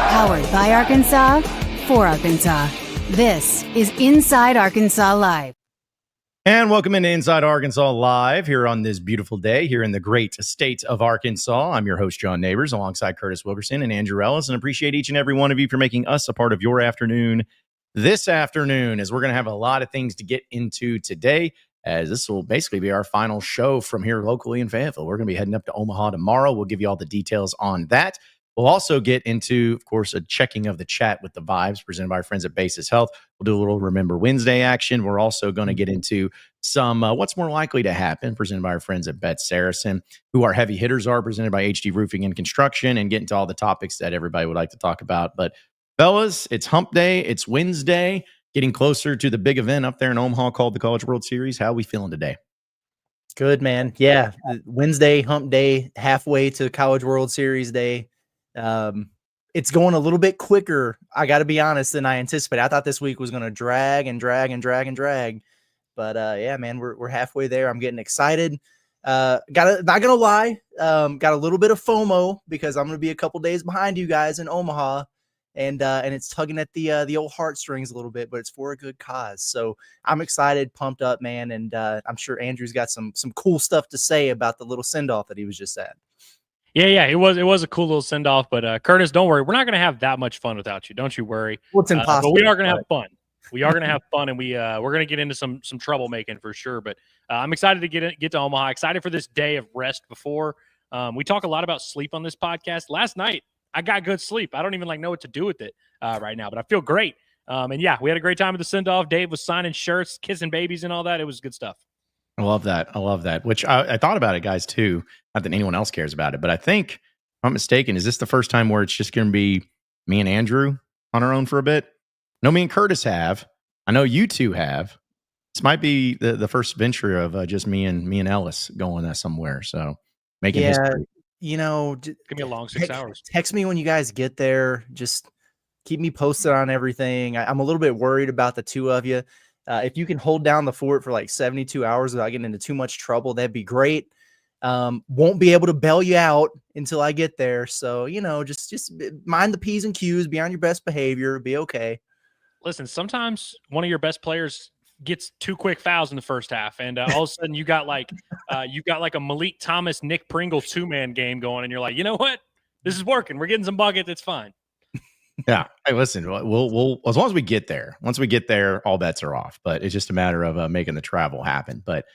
Powered by Arkansas, for Arkansas. This is Inside Arkansas Live. And welcome into Inside Arkansas Live here on this beautiful day here in the great state of Arkansas. I'm your host, John Neighbors, alongside Curtis Wilkerson and Andrew Ellis, and appreciate each and every one of you for making us a part of your afternoon this afternoon, as we're going to have a lot of things to get into today, as this will basically be our final show from here locally in Fayetteville. We're going to be heading up to Omaha tomorrow. We'll give you all the details on that. We'll also get into, of course, a checking of the chat with the vibes presented by our friends at Basis Health. We'll do a little Remember Wednesday action. We're also going to get into some what's more likely to happen presented by our friends at BetSaracen, who our heavy hitters are presented by HD Roofing and Construction, and get into all the topics that everybody would like to talk about. But fellas, it's hump day. It's Wednesday, getting closer to the big event up there in Omaha called the College World Series. How are we feeling today? Good, man. Yeah. Wednesday, hump day, halfway to College World Series day. It's going a little bit quicker, I got to be honest, than I anticipated. I thought this week was going to drag. But yeah, man, we're halfway there. I'm getting excited. Not gonna lie, got a little bit of FOMO because I'm gonna be a couple days behind you guys in Omaha, and it's tugging at the old heartstrings a little bit, but it's for a good cause. So I'm excited, pumped up, man, and I'm sure Andrew's got some cool stuff to say about the little send-off that he was just at. Yeah, it was a cool little send-off, but Curtis, don't worry, we're not gonna have that much fun without you. Don't you worry. Well, it's impossible. But we are gonna have fun. We are going to have fun, and we're going to get into some troublemaking for sure. But I'm excited to get to Omaha. Excited for this day of rest before. We talk a lot about sleep on this podcast. Last night, I got good sleep. I don't even know what to do with it right now, but I feel great. And yeah, we had a great time at the send-off. Dave was signing shirts, kissing babies, and all that. It was good stuff. I love that. Which I thought about it, guys, too. Not that anyone else cares about it, but I think, if I'm not mistaken, is this the first time where it's just going to be me and Andrew on our own for a bit? No, me and Curtis have. I know you two have. This might be the first venture of just me and Ellis going somewhere. So making history. You know, it's gonna be a long 6 hours. Text me when you guys get there. Just keep me posted on everything. I'm a little bit worried about the two of you. If you can hold down the fort for like 72 hours without getting into too much trouble, that'd be great. Won't be able to bail you out until I get there. So, you know, just mind the P's and Q's, be on your best behavior, be okay. Listen, sometimes one of your best players gets 2 quick fouls in the first half, and all of a sudden you got like a Malik Thomas, Nick Pringle 2-man game going, and you're like, you know what? This is working. We're getting some buckets. It's fine. Yeah. Hey, listen, we'll as long as we get there. Once we get there, all bets are off. But it's just a matter of making the travel happen. But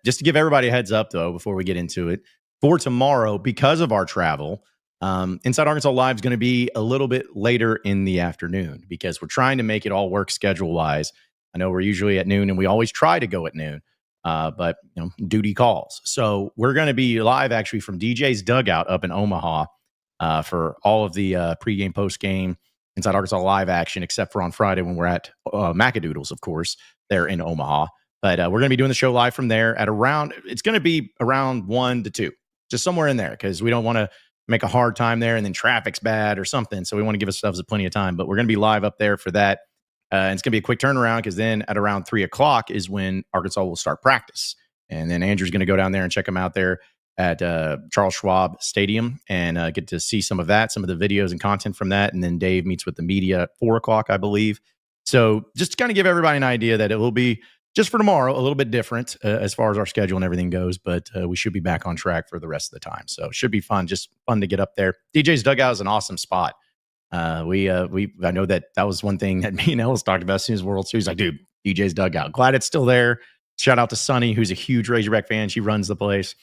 just to give everybody a heads up, though, before we get into it, for tomorrow, because of our travel, Inside Arkansas Live is going to be a little bit later in the afternoon because we're trying to make it all work schedule-wise. I know we're usually at noon, and we always try to go at noon, but you know, duty calls. So we're going to be live actually from DJ's Dugout up in Omaha for all of the pregame, postgame, Inside Arkansas Live action, except for on Friday when we're at Macadoodles, of course, there in Omaha. But we're going to be doing the show live from there at it's going to be around 1 to 2, just somewhere in there, because we don't want to make a hard time there and then traffic's bad or something. So we want to give ourselves plenty of time, but we're going to be live up there for that. And it's going to be a quick turnaround because then at around 3:00 is when Arkansas will start practice. And then Andrew's going to go down there and check them out there at Charles Schwab Stadium and get to see some of that, some of the videos and content from that. And then Dave meets with the media at 4:00, I believe. So just to kind of give everybody an idea that it will be, just for tomorrow, a little bit different as far as our schedule and everything goes, but we should be back on track for the rest of the time. So it should be fun, just fun to get up there. DJ's Dugout is an awesome spot. I know that was one thing that me and Ellis talked about as soon as World Series. Like, dude, DJ's Dugout. Glad it's still there. Shout out to Sunny, who's a huge Razorback fan. She runs the place.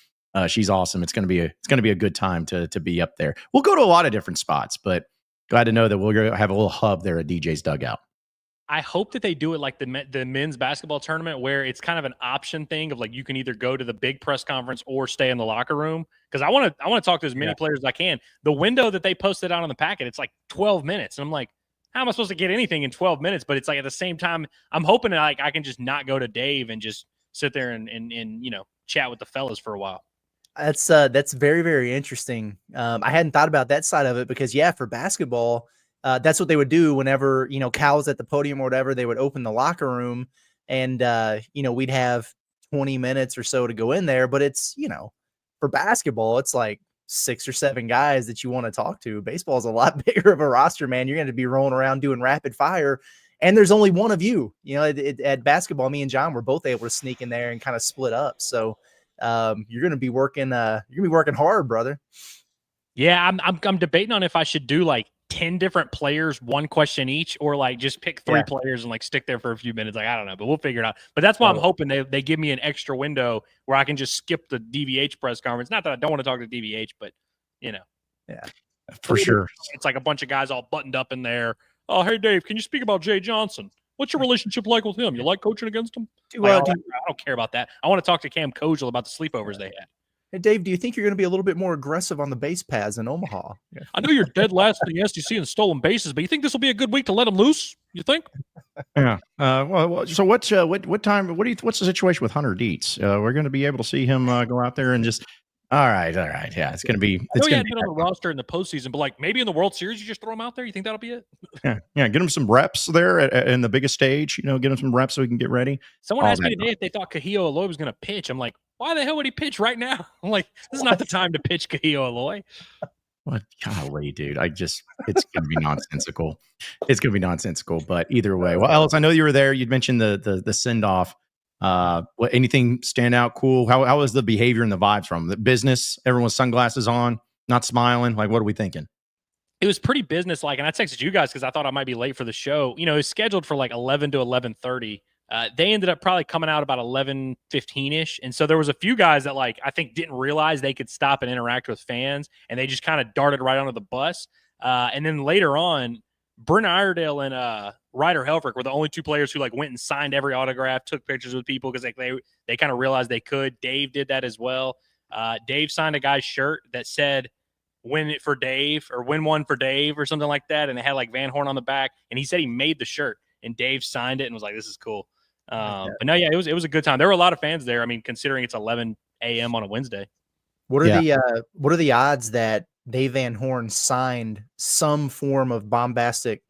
She's awesome. It's gonna be a good time to be up there. We'll go to a lot of different spots, but glad to know that we're gonna have a little hub there at DJ's Dugout. I hope that they do it like the men's basketball tournament, where it's kind of an option thing of like you can either go to the big press conference or stay in the locker room. Because I want to talk to as many players as I can. The window that they posted out on the packet, it's like 12 minutes, and I'm like, how am I supposed to get anything in 12 minutes? But it's like at the same time, I'm hoping that I can just not go to Dave and just sit there and you know, chat with the fellas for a while. That's very, very interesting. I hadn't thought about that side of it because for basketball. That's what they would do whenever, you know, Cal's at the podium or whatever. They would open the locker room and, you know, we'd have 20 minutes or so to go in there. But it's, you know, for basketball, it's like 6 or 7 guys that you want to talk to. Baseball is a lot bigger of a roster, man. You're going to be rolling around doing rapid fire, and there's only one of you. You know, at basketball, me and John were both able to sneak in there and kind of split up. So you're going to be working. You're going to be working hard, brother. Yeah, I'm debating on if I should do like 10 different players, one question each, or like just pick 3 players and like stick there for a few minutes. Like, I don't know, but we'll figure it out. But that's why I'm hoping they give me an extra window where I can just skip the DVH press conference. Not that I don't want to talk to DVH, but you know. Yeah, for sure. It's like a bunch of guys all buttoned up in there. Oh, hey, Dave, can you speak about Jay Johnson? What's your relationship like with him? You like coaching against him? I don't care about that. I want to talk to Cam Kojal about the sleepovers they had. Hey, Dave, do you think you're going to be a little bit more aggressive on the base paths in Omaha? I know you're dead last in the SEC in stolen bases, but you think this will be a good week to let him loose? You think? Yeah. So what time? What's the situation with Hunter Dietz? We're going to be able to see him go out there and just. All right. Yeah, it's going to be. I know he hadn't been on the roster in the postseason, but like maybe in the World Series, you just throw him out there. You think that'll be it? Yeah. Get him some reps there in the biggest stage. You know, get him some reps so he can get ready. Someone asked me today if they thought Kahio Aloy was going to pitch. I'm like, why the hell would he pitch right now? I'm like, this is not the time to pitch Kahio Aloy. What? Golly, dude. It's going to be nonsensical. It's going to be nonsensical, but either way. Well, Ellis, I know you were there. You'd mentioned the send-off. Anything stand out cool? How was the behavior and the vibes from the business? Everyone with sunglasses on, not smiling. Like, what are we thinking? It was pretty business-like, and I texted you guys because I thought I might be late for the show. You know, it was scheduled for like 11 to 11:30. They ended up probably coming out about 11:15-ish. And so there was a few guys that like, I think didn't realize they could stop and interact with fans, and they just kind of darted right onto the bus. And then later on, Brent Iredale and Ryder Helfrich were the only 2 players who like went and signed every autograph, took pictures with people because like they kind of realized they could. Dave did that as well. Dave signed a guy's shirt that said "Win it for Dave" or "Win one for Dave" or something like that, and it had like Van Horn on the back. And he said he made the shirt, and Dave signed it and was like, "This is cool." But no, yeah, it was a good time. There were a lot of fans there. I mean, considering it's 11 a.m. on a Wednesday. What are the odds that Dave Van Horn signed some form of bombastic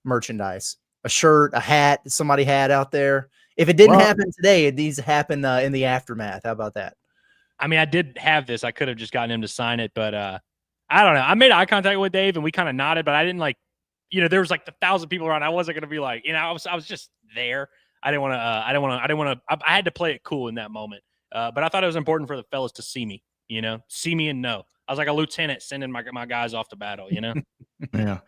merchandise, a shirt, a hat somebody had out there? If it didn't happen today, it needs to happen in the aftermath. How about that? I mean, I did have this. I could have just gotten him to sign it, but I don't know. I made eye contact with Dave and we kind of nodded, but I didn't like, you know, there was like 1,000 people around. I wasn't going to be like, you know, I was just there. I didn't want to, I had to play it cool in that moment. But I thought it was important for the fellas to see me, you know, see me and know. I was like a lieutenant sending my guys off to battle, you know? Yeah.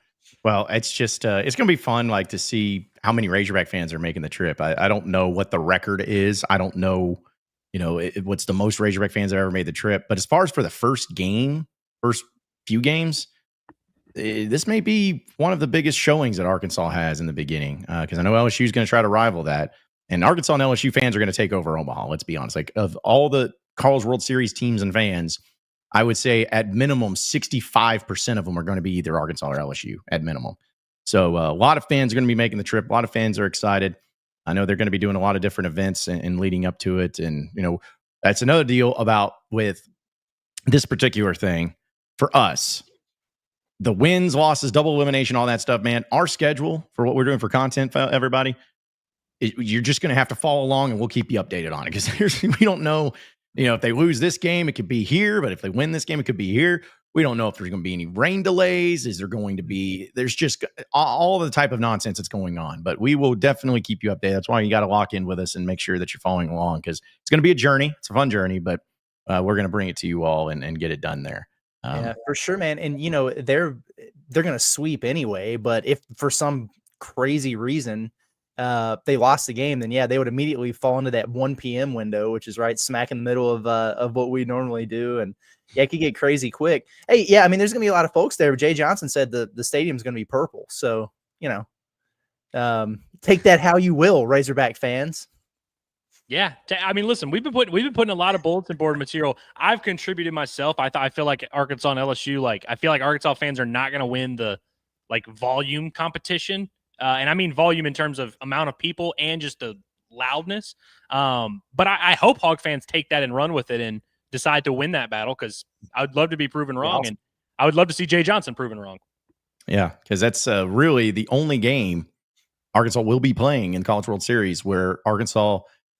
Well, it's just, it's going to be fun, like to see how many Razorback fans are making the trip. I don't know what the record is. I don't know, you know, what's the most Razorback fans that ever made the trip. But as far as for the first few games, this may be one of the biggest showings that Arkansas has in the beginning, because I know LSU is going to try to rival that. And Arkansas and LSU fans are going to take over Omaha. Let's be honest. Like, of all the College World Series teams and fans, I would say at minimum 65% of them are going to be either Arkansas or LSU at minimum. So a lot of fans are going to be making the trip. A lot of fans are excited. I know they're going to be doing a lot of different events and leading up to it. And, you know, that's another deal about with this particular thing for us. The wins, losses, double elimination, all that stuff, man. Our schedule for what we're doing for content, everybody, you're just going to have to follow along, and we'll keep you updated on it, because we don't know, you know, if they lose this game, it could be here, but if they win this game, it could be here. We don't know if there's going to be any rain delays. Is there going to be? There's just all the type of nonsense that's going on, but we will definitely keep you updated. That's why you got to lock in with us and make ssure that you're following along, because it's going to be a journey. It's a fun journey, but we're going to bring it to you all and get it done there. Yeah, for sure, man. And, you know, they're going to sweep anyway, but if for some crazy reason they lost the game, then yeah, they would immediately fall into that 1 p.m. window, which is right smack in the middle of what we normally do. And yeah, it could get crazy quick. Hey, yeah, I mean, there's going to be a lot of folks there. Jay Johnson said the stadium's going to be purple. So, you know, take that how you will, Razorback fans. Yeah, I mean, listen, we've been putting a lot of bulletin board material. I've contributed myself. I feel like Arkansas and LSU, like I feel like Arkansas fans are not going to win the like volume competition, and I mean volume in terms of amount of people and just the loudness. But I hope Hog fans take that and run with it and decide to win that battle, because I would love to be proven wrong, and I would love to see Jay Johnson proven wrong. Yeah, because that's really the only game Arkansas will be playing in College World Series where Arkansas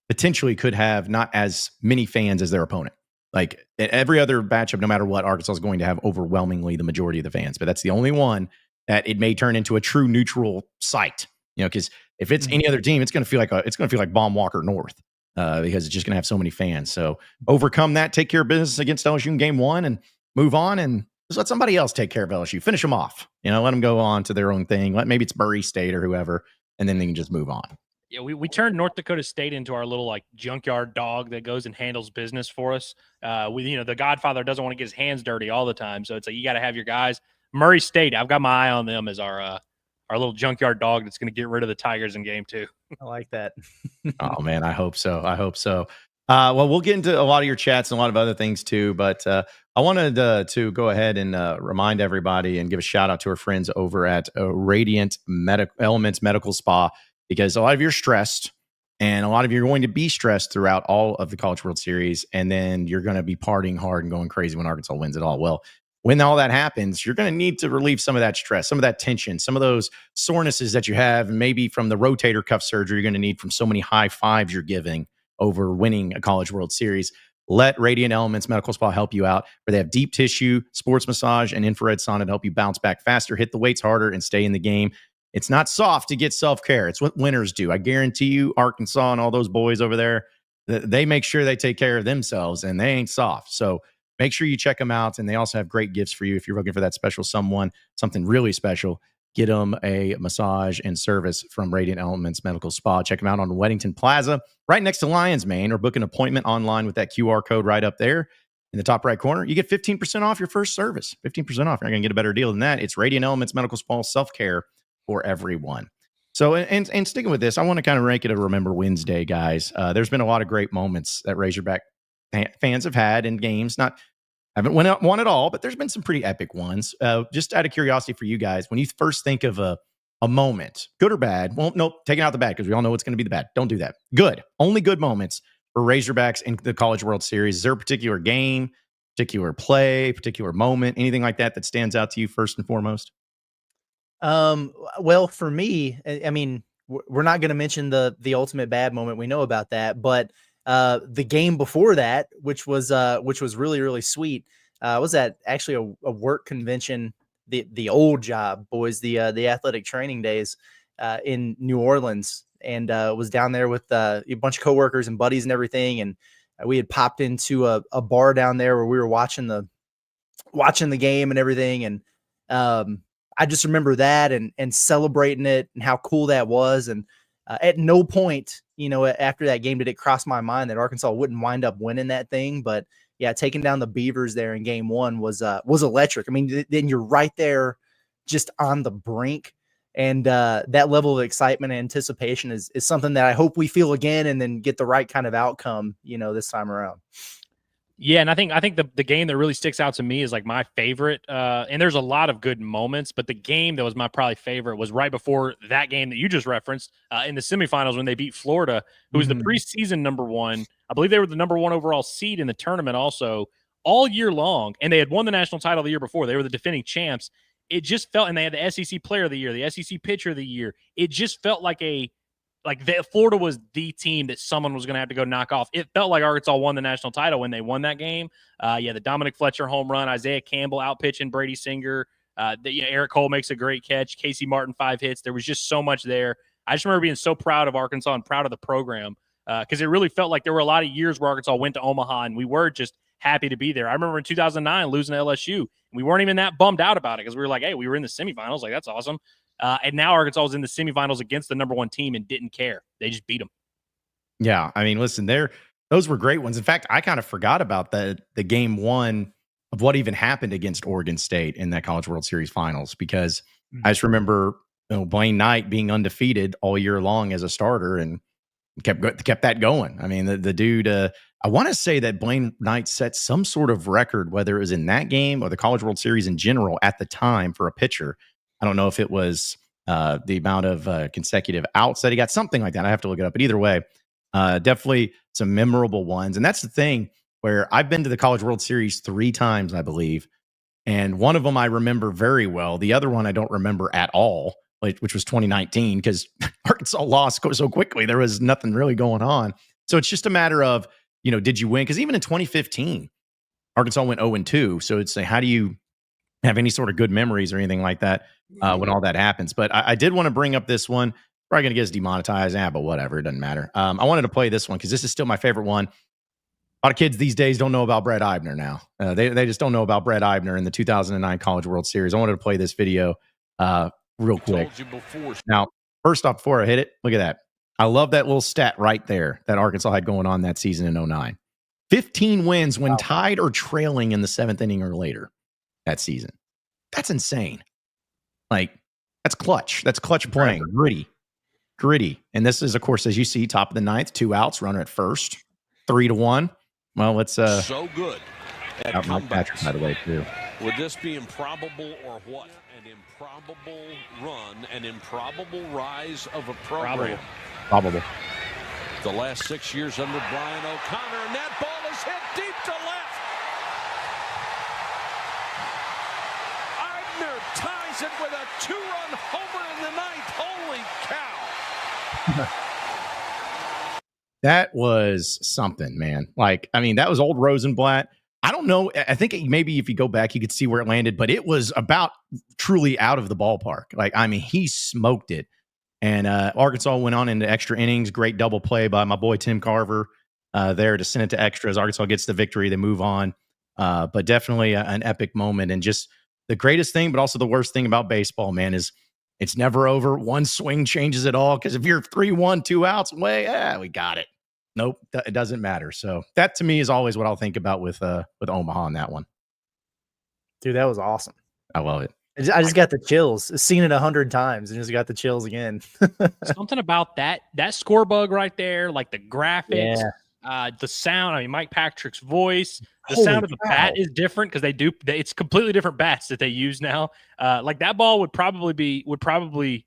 potentially could have not as many fans as their opponent. Like every other matchup, no matter what, Arkansas is going to have overwhelmingly the majority of the fans, but that's the only one that it may turn into a true neutral site. Because if it's any other team, it's going to feel like Baum Walker North because it's just going to have so many fans. So overcome that, take care of business against LSU in game 1, and move on, and just let somebody else take care of LSU. Finish them off. Let them go on to their own thing. Maybe it's Murray State or whoever, and then they can just move on. Yeah, we turned North Dakota State into our little like junkyard dog that goes and handles business for us. The Godfather doesn't want to get his hands dirty all the time, so it's like you got to have your guys. Murray State, I've got my eye on them as our little junkyard dog that's going to get rid of the Tigers in game 2. I like that. Oh man, I hope so. Well, we'll get into a lot of your chats and a lot of other things too, but I wanted to go ahead and remind everybody and give a shout out to our friends over at Radiant Elements Medical Spa, because a lot of you are stressed and a lot of you are going to be stressed throughout all of the College World Series, and then you're going to be partying hard and going crazy when Arkansas wins it all. Well, when all that happens, you're going to need to relieve some of that stress, some of that tension, some of those sorenesses that you have, and maybe from the rotator cuff surgery you're going to need from so many high fives you're giving over winning a College World Series. Let Radiant Elements Medical Spa help you out, where they have deep tissue, sports massage, and infrared sauna to help you bounce back faster, hit the weights harder, and stay in the game. It's not soft to get self-care. It's what winners do. I guarantee you, Arkansas and all those boys over there, they make sure they take care of themselves, and they ain't soft. So make sure you check them out. And they also have great gifts for you if you're looking for that special someone, something really special. Get them a massage and service from Radiant Elements Medical Spa. Check them out on Weddington Plaza, right next to Lions Mane, or book an appointment online with that QR code right up there in the top right corner. You get 15% off your first service. 15% off. You're not going to get a better deal than that. It's Radiant Elements Medical Spa, self-care for everyone. So, and sticking with this, I want to kind of make it a Remember Wednesday, guys. There's been a lot of great moments that Razorback fans have had in games. Haven't won it all, but there's been some pretty epic ones. Just out of curiosity for you guys, when you first think of a moment, good or bad, well, nope, taking out the bad because we all know it's going to be the bad. Don't do that. Good. Only good moments for Razorbacks in the College World Series. Is there a particular game, particular play, particular moment, anything like that stands out to you first and foremost? Well, for me, I mean, we're not going to mention the ultimate bad moment. We know about that, but the game before that, which was really, really sweet, was at actually a work convention, the old job, boys, the athletic training days in New Orleans, and was down there with a bunch of coworkers and buddies and everything, and we had popped into a bar down there where we were watching the game and everything, and I just remember that and celebrating it and how cool that was. And at no point, after that game did it cross my mind that Arkansas wouldn't wind up winning that thing. But yeah, taking down the Beavers there in game 1 was electric. I mean, then you're right there just on the brink. And that level of excitement and anticipation is something that I hope we feel again, and then get the right kind of outcome, this time around. Yeah, and I think the game that really sticks out to me is like my favorite. And there's a lot of good moments, but the game that was my probably favorite was right before that game that you just referenced in the semifinals when they beat Florida, who was the preseason number 1. I believe they were the number 1 overall seed in the tournament also all year long, and they had won the national title the year before. They were the defending champs. It just felt, and they had the SEC Player of the Year, the SEC Pitcher of the Year. It just felt like Florida was the team that someone was going to have to go knock off. It felt like Arkansas won the national title when they won that game. The Dominic Fletcher home run, Isaiah Campbell out-pitching Brady Singer. Eric Cole makes a great catch. Casey Martin 5 hits. There was just so much there. I just remember being so proud of Arkansas and proud of the program because it really felt like there were a lot of years where Arkansas went to Omaha and we were just happy to be there. I remember in 2009 losing to LSU, and we weren't even that bummed out about it because we were like, hey, we were in the semifinals. Like, that's awesome. And now Arkansas was in the semifinals against the number 1 team and didn't care. They just beat them. Yeah, I mean, listen, those were great ones. In fact, I kind of forgot about the game 1 of what even happened against Oregon State in that College World Series finals, because I just remember Blaine Knight being undefeated all year long as a starter and kept that going. I mean, the dude, I want to say that Blaine Knight set some sort of record, whether it was in that game or the College World Series in general at the time for a pitcher. I don't know if it was the amount of consecutive outs that he got, something like that. I have to look it up. But either way, definitely some memorable ones. And that's the thing where I've been to the College World Series 3 times, I believe. And one of them I remember very well. The other one I don't remember at all, which was 2019, because Arkansas lost so quickly. There was nothing really going on. So it's just a matter of, did you win? Because even in 2015, Arkansas went 0-2. So it's how do you have any sort of good memories or anything like that when all that happens? But I did want to bring up this one. Probably going to get us demonetized. But whatever. It doesn't matter. I wanted to play this one because this is still my favorite one. A lot of kids these days don't know about Brett Eibner now. They just don't know about Brett Eibner in the 2009 College World Series. I wanted to play this video real quick. Now, first off, before I hit it, look at that. I love that little stat right there that Arkansas had going on that season in 2009. 15 wins when tied or trailing in the 7th inning or later that season. That's insane. Like, that's clutch. That's clutch playing. Gritty. And this is, of course, as you see, top of the 9th, 2 outs, runner at first, 3-1. Well, let's so good at out Mike Patrick, by the way, too. Would this be improbable or what? An improbable run, an improbable rise of a program. Probable. The last 6 years under Brian O'Connor, and that ball is hit deep to left. Eibner ties it with a 2-run homer in the 9th. Holy cow. That was something, man. Like, I mean, that was old Rosenblatt. I don't know. I think maybe if you go back, you could see where it landed, but it was about truly out of the ballpark. Like, I mean, he smoked it. And Arkansas went on into extra innings. Great double play by my boy Tim Carver there to send it to extras. Arkansas gets the victory. They move on. But definitely an epic moment. And just the greatest thing, but also the worst thing about baseball, man, is it's never over. One swing changes it all. Because if you're 3-1, 2 outs away, we got it. Nope, it doesn't matter. So that to me is always what I'll think about with Omaha on that one. Dude, that was awesome. I love it. I just got the chills. I've seen it 100 times and just got the chills again. Something about that score bug right there, like the graphics, the sound. I mean, Mike Patrick's voice, the sound of the bat is different because it's completely different bats that they use now. Like that ball would probably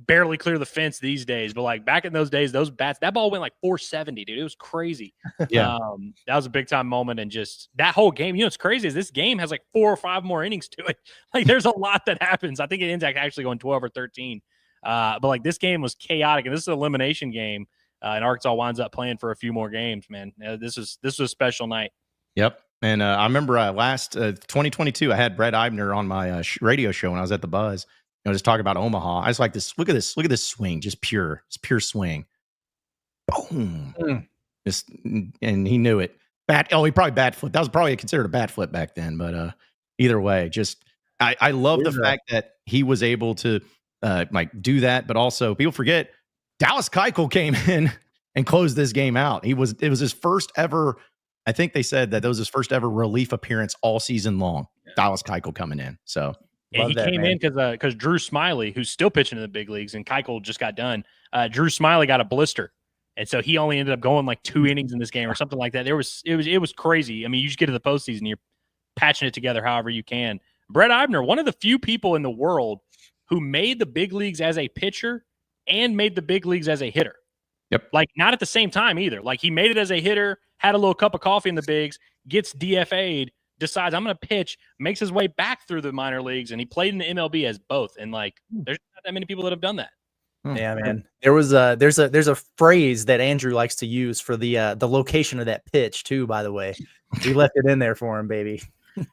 barely clear the fence these days, but like back in those days, those bats, that ball went like 470, dude. It was crazy. Yeah. That was a big time moment. And just that whole game, what's crazy is this game has like 4 or 5 more innings to it. Like there's a lot that happens. I think it ends up actually going 12 or 13. But like this game was chaotic, and this is an elimination game. And Arkansas winds up playing for a few more games, man. This was a special night. Yep. And I remember last 2022, I had Brett Eibner on my radio show when I was at the Buzz. Just talking about Omaha. I just like this. Look at this swing. Just pure swing. Boom. And he knew it. He probably bat flip. That was probably considered a bat flip back then. But either way, just I love the fact that he was able to do that. But also, people forget Dallas Keuchel came in and closed this game out. It was his first ever. I think they said that was his first ever relief appearance all season long. Yeah. Dallas Keuchel coming in. So. And he came in because Drew Smiley, who's still pitching in the big leagues, and Keuchel just got done. Drew Smiley got a blister, and so he only ended up going like 2 innings in this game or something like that. It was crazy. I mean, you just get to the postseason, you're patching it together however you can. Brett Eibner, one of the few people in the world who made the big leagues as a pitcher and made the big leagues as a hitter. Yep. Like not at the same time either. Like he made it as a hitter, had a little cup of coffee in the bigs, gets DFA'd. Decides I'm going to pitch, makes his way back through the minor leagues, and he played in the MLB as both. And like, there's not that many people that have done that. Yeah, man. There's a phrase that Andrew likes to use for the location of that pitch too. By the way, we left it in there for him, baby.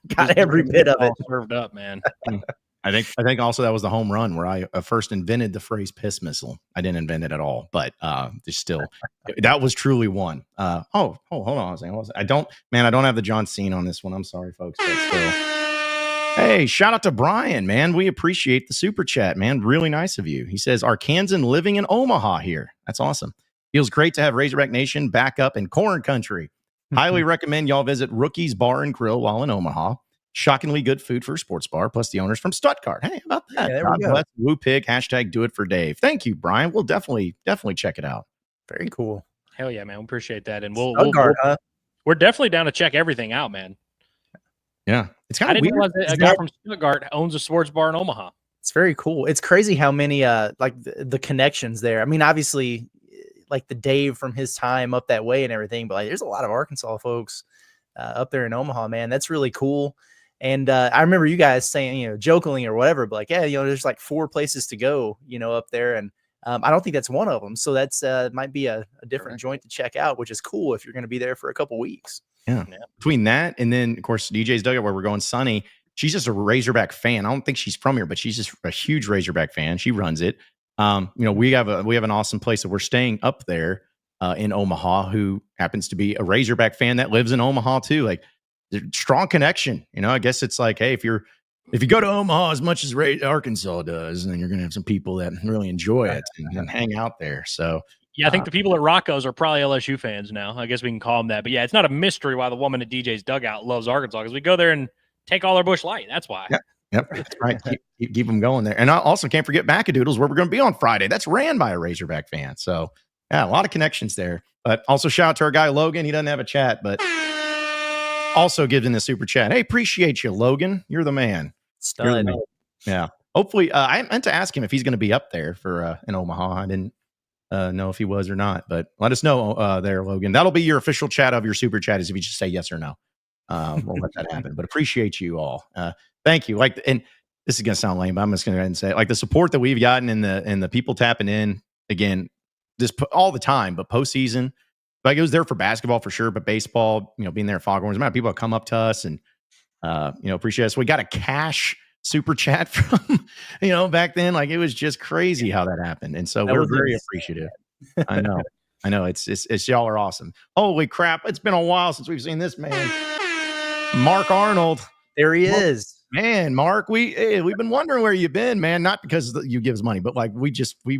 Got every bit of it served up, man. I think also that was the home run where I first invented the phrase piss missile. I didn't invent it at all, but just still, that was truly one. Hold on a second. I don't have the John Cena on this one. I'm sorry, folks. But still. Hey, shout out to Brian, man. We appreciate the super chat, man. Really nice of you. He says, Arkansan living in Omaha here. That's awesome. Feels great to have Razorback Nation back up in corn country. Highly recommend y'all visit Rookie's Bar and Grill while in Omaha. Shockingly good food for a sports bar, plus the owners from Stuttgart. Hey, how about that? Yeah, God bless Woo Pig. # do it for Dave. Thank you, Brian. We'll definitely check it out. Very cool. Hell yeah, man. We appreciate that. And we're definitely down to check everything out, man. Yeah. It's kind of weird. Realize that a guy from Stuttgart owns a sports bar in Omaha. It's very cool. It's crazy how many the connections there. I mean, obviously, like the Dave from his time up that way and everything, but like there's a lot of Arkansas folks up there in Omaha, man. That's really cool. And I remember you guys saying, jokingly or whatever, but like, there's like 4 places to go, up there. And I don't think that's one of them. So that's might be a different joint to check out, which is cool if you're going to be there for a couple weeks. Yeah. Between that and then, of course, DJ's Dugout, where we're going, Sunny, she's just a Razorback fan. I don't think she's from here, but she's just a huge Razorback fan. She runs it. We have an awesome place that we're staying up there in Omaha, who happens to be a Razorback fan that lives in Omaha too. Like, strong connection. I guess it's like, hey, if you go to Omaha as much as Arkansas does, then you're going to have some people that really enjoy it and hang out there. So. Yeah, I think the people at Rocco's are probably LSU fans now. I guess we can call them that. But yeah, it's not a mystery why the woman at DJ's Dugout loves Arkansas, because we go there and take all their Busch Light. That's why. Yep, that's right. Keep them going there. And I also can't forget Backadoodles, where we're going to be on Friday. That's ran by a Razorback fan. So yeah, a lot of connections there. But also shout out to our guy Logan. He doesn't have a chat, but also gives in the super chat. Hey, appreciate you, Logan. You're the man. Stud. Yeah. Hopefully, I meant to ask him if he's going to be up there for in Omaha. I didn't know if he was or not, but let us know there, Logan. That'll be your official chat of your super chat, is if you just say yes or no. We'll let that happen. But appreciate you all. Thank you. And this is gonna sound lame, but I'm just gonna go ahead and say it. Like, the support that we've gotten and the people tapping in again, all the time, but postseason, like, it was there for basketball for sure, but baseball, being there at Foghorns, the amount of people that come up to us and appreciate us. We got a cash super chat from back then. Like, it was just crazy how that happened, and so we're very appreciative. I know it's y'all are awesome. Holy crap, it's been a while since we've seen this man, Mark Arnold. There he is. Man, Mark, we've been wondering where you've been, man. Not because you give us money, but like, we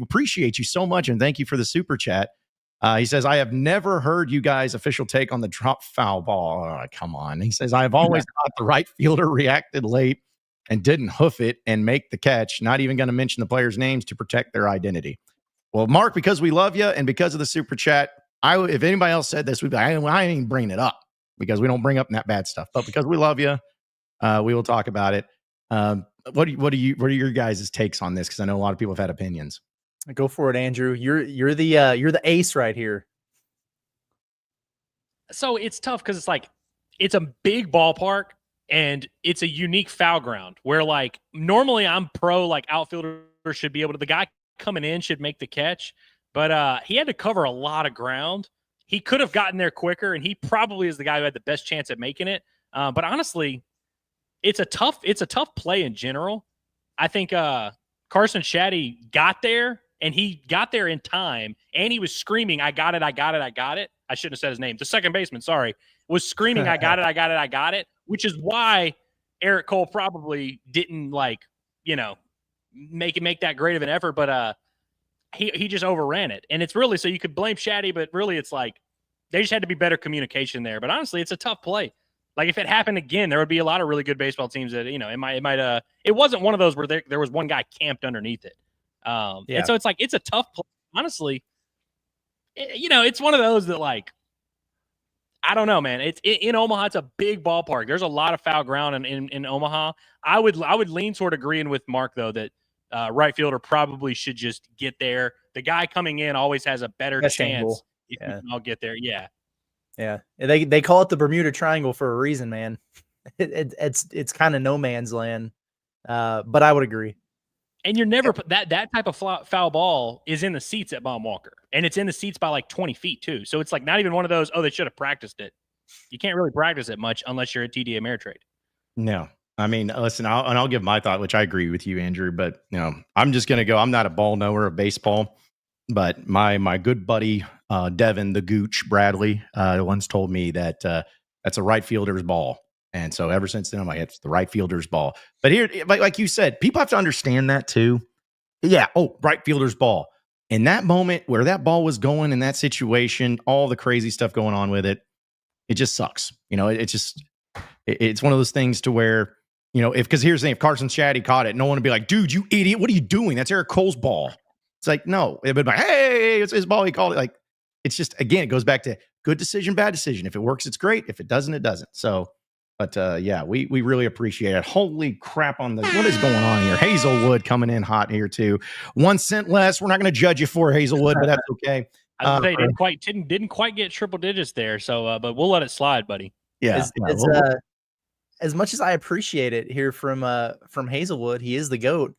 appreciate you so much, and thank you for the super chat. He says, I have never heard you guys' official take on the drop foul ball. Oh, come on. He says, I have always thought the right fielder reacted late and didn't hoof it and make the catch. Not even going to mention the players' names to protect their identity. Well, Mark, because we love you and because of the super chat, if anybody else said this, we'd be like, I ain't bringing it up, because we don't bring up that bad stuff. But because we love you, we will talk about it. What are your guys' takes on this? Because I know a lot of people have had opinions. Go for it, Andrew. You're the ace right here. So it's tough because it's a big ballpark and it's a unique foul ground where, like, normally I'm pro, like, outfielder should be able to, the guy coming in should make the catch, but he had to cover a lot of ground. He could have gotten there quicker, and he probably is the guy who had the best chance at making it. But honestly, it's a tough play in general. I think Carson Shaddy got there, and he got there in time, and he was screaming, I got it, I got it, I got it. I shouldn't have said his name. The second baseman, sorry, was screaming, I got it, I got it, I got it, which is why Eric Cole probably didn't, make that great of an effort, but he just overran it. And it's really, so you could blame Shaddy, but really it's like they just had to be better communication there. But honestly, it's a tough play. Like, if it happened again, there would be a lot of really good baseball teams that, it wasn't one of those where there was one guy camped underneath it. And so it's a tough play. Honestly, it's one of those that, like, I don't know, man. It's in Omaha. It's a big ballpark. There's a lot of foul ground in Omaha. I would lean toward agreeing with Mark, though, that right fielder probably should just get there. The guy coming in always has a better chance if you can all get there. Yeah. Yeah. They call it the Bermuda Triangle for a reason, man. It's kind of no man's land. But I would agree. And you're never that type of foul ball is in the seats at Baum Walker, and it's in the seats by like 20 feet too. So it's like not even one of those, they should have practiced it. You can't really practice it much unless you're at TD Ameritrade. No, I mean, listen, I'll give my thought, which I agree with you, Andrew, but I'm just going to go. I'm not a ball knower of baseball, but my good buddy, Devin, the Gooch Bradley, once told me that that's a right fielder's ball. And so ever since then, I'm like, it's the right fielder's ball. But here, like you said, people have to understand that too. Yeah. Oh, right fielder's ball. In that moment where that ball was going in that situation, all the crazy stuff going on with it, it just sucks. It's one of those things to where, because here's the thing, if Carson Shaddy caught it, no one would be like, dude, you idiot, what are you doing? That's Eric Cole's ball. It's like, no, it'd be like, hey, it's his ball. He called it. Like, it's just, again, it goes back to good decision, bad decision. If it works, it's great. If it doesn't, it doesn't. So, but yeah, we really appreciate it. Holy crap what is going on here? Hazelwood coming in hot here too. 1 cent less. We're not going to judge you for Hazelwood, but that's okay. I was didn't quite get triple digits there. So, but we'll let it slide, buddy. Yeah. As much as I appreciate it here from Hazelwood, he is the GOAT.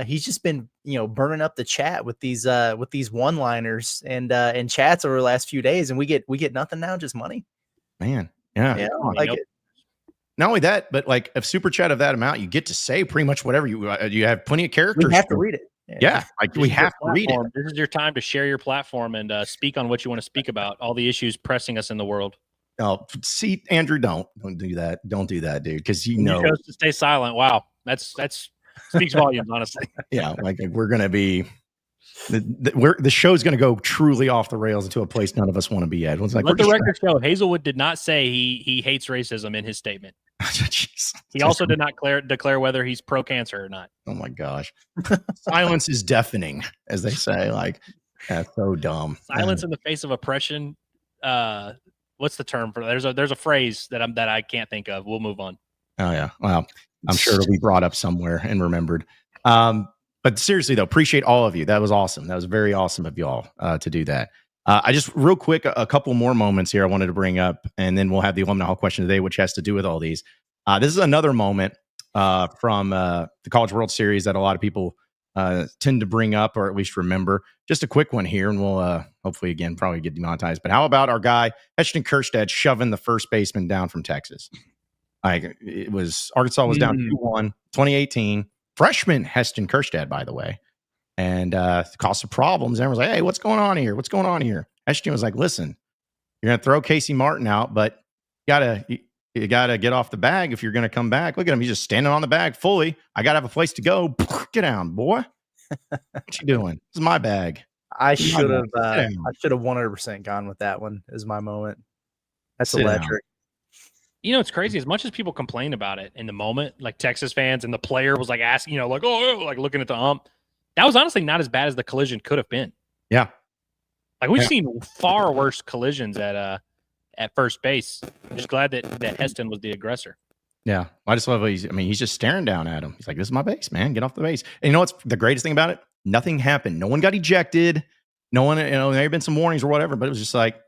He's just been, burning up the chat with these one-liners and chats over the last few days, and we get nothing now, just money. Man. Yeah. Yeah, I like it. Not only that, but like a super chat of that amount, you get to say pretty much whatever you have plenty of characters. We have to read it. Yeah, like we have to read it. This is your time to share your platform and speak on what you want to speak about, all the issues pressing us in the world. Oh, see, Andrew, don't do that. Don't do that, dude, because you chose to stay silent. Wow, that's speaks volumes, honestly. Yeah, like we're gonna be the show's gonna go truly off the rails into a place none of us want to be at. It's like, let the record show Hazelwood did not say he hates racism in his statement. He also did not declare whether he's pro-cancer or not. Oh my gosh, silence is deafening, as they say. Like, that's so dumb. Silence in the face of oppression. What's the term for that? There's a phrase that I can't think of. We'll move on. Oh yeah, well, I'm sure it'll be brought up somewhere and remembered. But seriously though, appreciate all of you. That was awesome. That was very awesome of y'all to do that. I just real quick, a couple more moments here I wanted to bring up, and then we'll have the Alumni Hall question today, which has to do with all these. This is another moment from the College World Series that a lot of people tend to bring up, or at least remember. Just a quick one here, and we'll hopefully, again, probably get demonetized. But how about our guy, Heston Kjerstad, shoving the first baseman down from Texas? It was Arkansas was down 2-1, 2018. Freshman Heston Kjerstad, by the way. And caused some problems. Everyone's like, hey, what's going on here? What's going on here? Heston was like, listen, you're going to throw Casey Martin out, but you gotta get off the bag if you're going to come back. Look at him. He's just standing on the bag fully. I got to have a place to go. Get down, boy. What you doing? This is my bag. I should have 100% gone with that one as my moment. That's electric. You know, it's crazy. As much as people complain about it in the moment, like Texas fans, and the player was like asking, like, oh, like looking at the ump. That was honestly not as bad as the collision could have been. Yeah. Like we've seen far worse collisions at first base. I'm just glad that Heston was the aggressor. Yeah. I just love he's just staring down at him. He's like, this is my base, man. Get off the base. And you know what's the greatest thing about it? Nothing happened. No one got ejected. No one, there have been some warnings or whatever, but it was just like,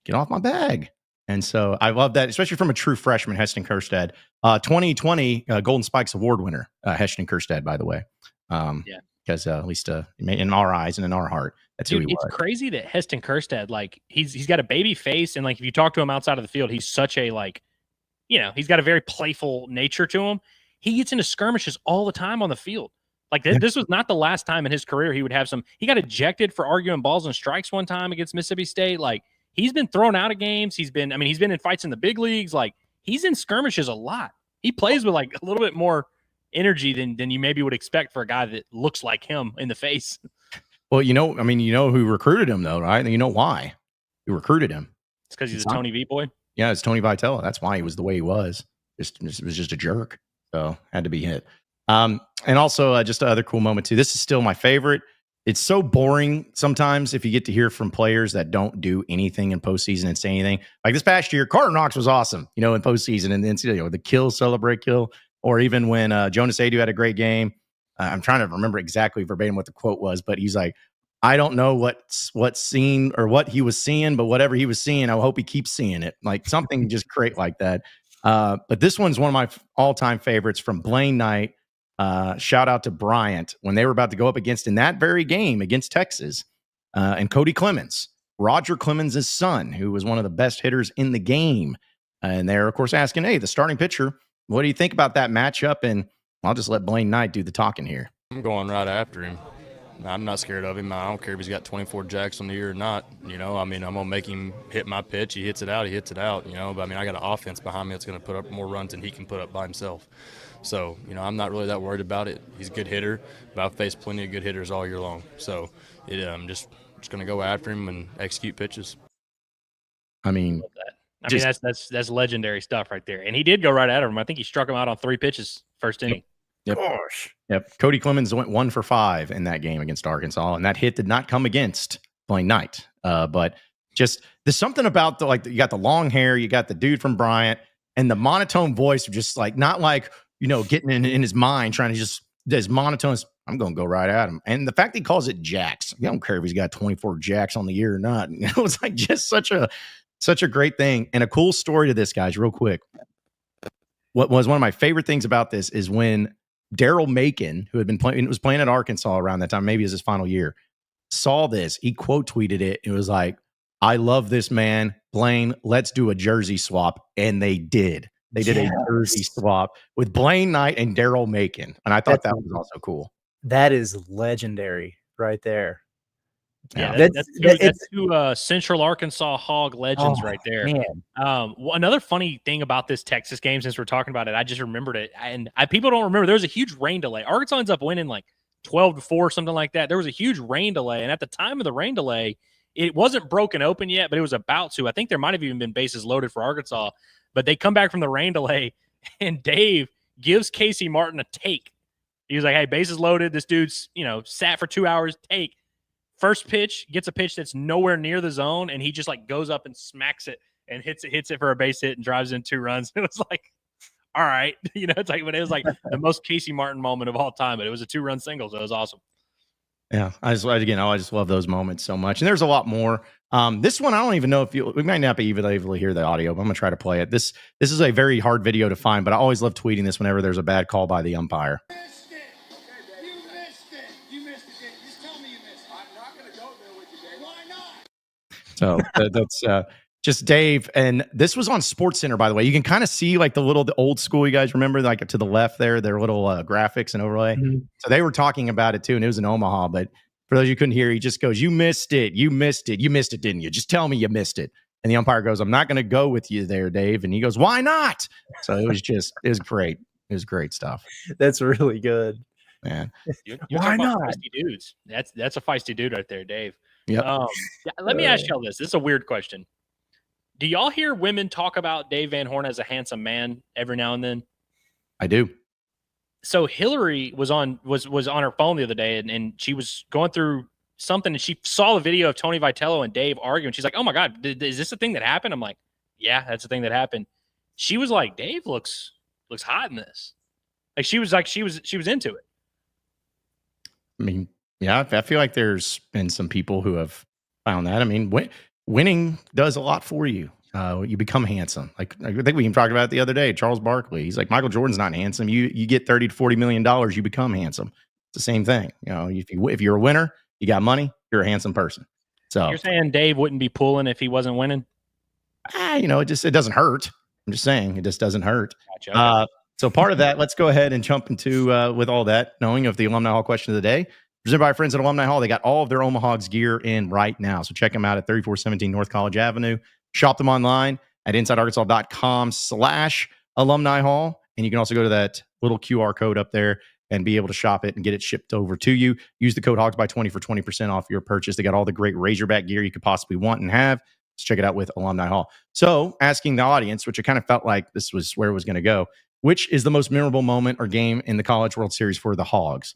get off my bag. And so I love that, especially from a true freshman, Heston Kjerstad. 2020 Golden Spikes Award winner, Heston Kjerstad, by the way. Yeah. Because at least in our eyes and in our heart, that's who he was. It's crazy that Heston Kjerstad, like he's got a baby face, and like if you talk to him outside of the field, he's such a he's got a very playful nature to him. He gets into skirmishes all the time on the field. Like this was not the last time in his career he would have some. He got ejected for arguing balls and strikes one time against Mississippi State. Like he's been thrown out of games. He's been in fights in the big leagues. Like he's in skirmishes a lot. He plays with like a little bit more energy than you maybe would expect for a guy that looks like him in the face. Well, you know who recruited him though, right? You know why who recruited him? It's because he's a Tony V boy. Yeah, it's Tony Vitello. That's why he was the way he was. Just was just a jerk. So had to be hit. And also just another cool moment too. This is still my favorite. It's so boring sometimes if you get to hear from players that don't do anything in postseason and say anything. Like this past year, Carter Knox was awesome, in postseason, and then the kill, celebrate, kill. Or even when Jonas Adu had a great game. I'm trying to remember exactly verbatim what the quote was, but he's like, I don't know what scene or what he was seeing, but whatever he was seeing, I hope he keeps seeing it. Like something just great like that. But this one's one of my all-time favorites from Blaine Knight. Shout out to Bryant when they were about to go up against, in that very game against Texas, and Cody Clemens, Roger Clemens' son, who was one of the best hitters in the game. And they're, of course, asking, hey, the starting pitcher, what do you think about that matchup? And I'll just let Blaine Knight do the talking here. I'm going right after him. I'm not scared of him. I don't care if he's got 24 jacks on the year or not. I'm going to make him hit my pitch. He hits it out, But, I got an offense behind me that's going to put up more runs than he can put up by himself. So, I'm not really that worried about it. He's a good hitter, but I've faced plenty of good hitters all year long. So, I'm just going to go after him and execute pitches. That's legendary stuff right there. And he did go right at him. I think he struck him out on 3 pitches first inning. Yep. Gosh. Yep. Cody Clemens went 1 for 5 in that game against Arkansas, and that hit did not come against Blaine Knight. But just there's something about you got the long hair, you got the dude from Bryant, and the monotone voice, just like not like getting in his mind, trying to just his monotone. I'm going to go right at him, and the fact that he calls it jacks, I don't care if he's got 24 jacks on the year or not. It was like just such a great thing, and a cool story to this, guys. Real quick, what was one of my favorite things about this is when Daryl Macon, who had been playing at Arkansas around that time, maybe it was his final year, saw this. He quote tweeted it. It was like, I love this man. Blaine, let's do a jersey swap. And they did. They did a jersey swap with Blaine Knight and Daryl Macon. And I thought that was also cool. That is legendary right there. Yeah, that's two Central Arkansas Hog legends right there. Man. Another funny thing about this Texas game, since we're talking about it, I just remembered it, and people don't remember there was a huge rain delay. Arkansas ends up winning like 12-4, something like that. There was a huge rain delay, and at the time of the rain delay, it wasn't broken open yet, but it was about to. I think there might have even been bases loaded for Arkansas, but they come back from the rain delay, and Dave gives Casey Martin a take. He was like, "Hey, bases loaded. This dude's sat for 2 hours. Take." First pitch, gets a pitch that's nowhere near the zone, and he just like goes up and smacks it and hits it for a base hit and drives in 2 runs. It was like, all right, it's like, but it was like the most Casey Martin moment of all time. But it was a 2-run single, so it was awesome. Yeah, I just love those moments so much, and there's a lot more. This one, I don't even know if we might not be even able to hear the audio, but I'm gonna try to play it. This is a very hard video to find, but I always love tweeting this whenever there's a bad call by the umpire. So that's just Dave. And this was on SportsCenter, by the way. You can kind of see like the old school, you guys remember, like to the left there, their little graphics and overlay. Mm-hmm. So they were talking about it too, and it was in Omaha. But for those you couldn't hear, he just goes, "You missed it. You missed it. You missed it, didn't you? Just tell me you missed it." And the umpire goes, "I'm not going to go with you there, Dave." And he goes, "Why not?" So it was great. It was great stuff. That's really good. Man. You're Why not? Feisty dudes. That's a feisty dude right there, Dave. Yeah. Let me ask y'all this. This is a weird question. Do y'all hear women talk about Dave Van Horn as a handsome man every now and then? I do. So Hillary was on her phone the other day, and she was going through something, and she saw the video of Tony Vitello and Dave arguing. She's like, "Oh my God, is this a thing that happened?" I'm like, "Yeah, that's a thing that happened." She was like, "Dave looks hot in this." Like she was into it. I mean, yeah, I feel like there's been some people who have found that. I mean, winning does a lot for you. You become handsome. Like I think we even talked about it the other day. Charles Barkley, he's like, Michael Jordan's not handsome. You get $30 to $40 million, you become handsome. It's the same thing. If you're a winner, you got money, you're a handsome person. So you're saying Dave wouldn't be pulling if he wasn't winning? It doesn't hurt. I'm just saying it just doesn't hurt. Gotcha. So part of that, let's go ahead and jump into with all that, knowing of the Alumni Hall question of the day. Presented by our friends at Alumni Hall. They got all of their Omaha Hogs gear in right now. So check them out at 3417 North College Avenue. Shop them online at InsideArkansas.com/Alumni Hall. And you can also go to that little QR code up there and be able to shop it and get it shipped over to you. Use the code HOGSBY20 for 20% off your purchase. They got all the great Razorback gear you could possibly want and have. Let's check it out with Alumni Hall. So asking the audience, which I kind of felt like this was where it was going to go, which is the most memorable moment or game in the College World Series for the Hogs?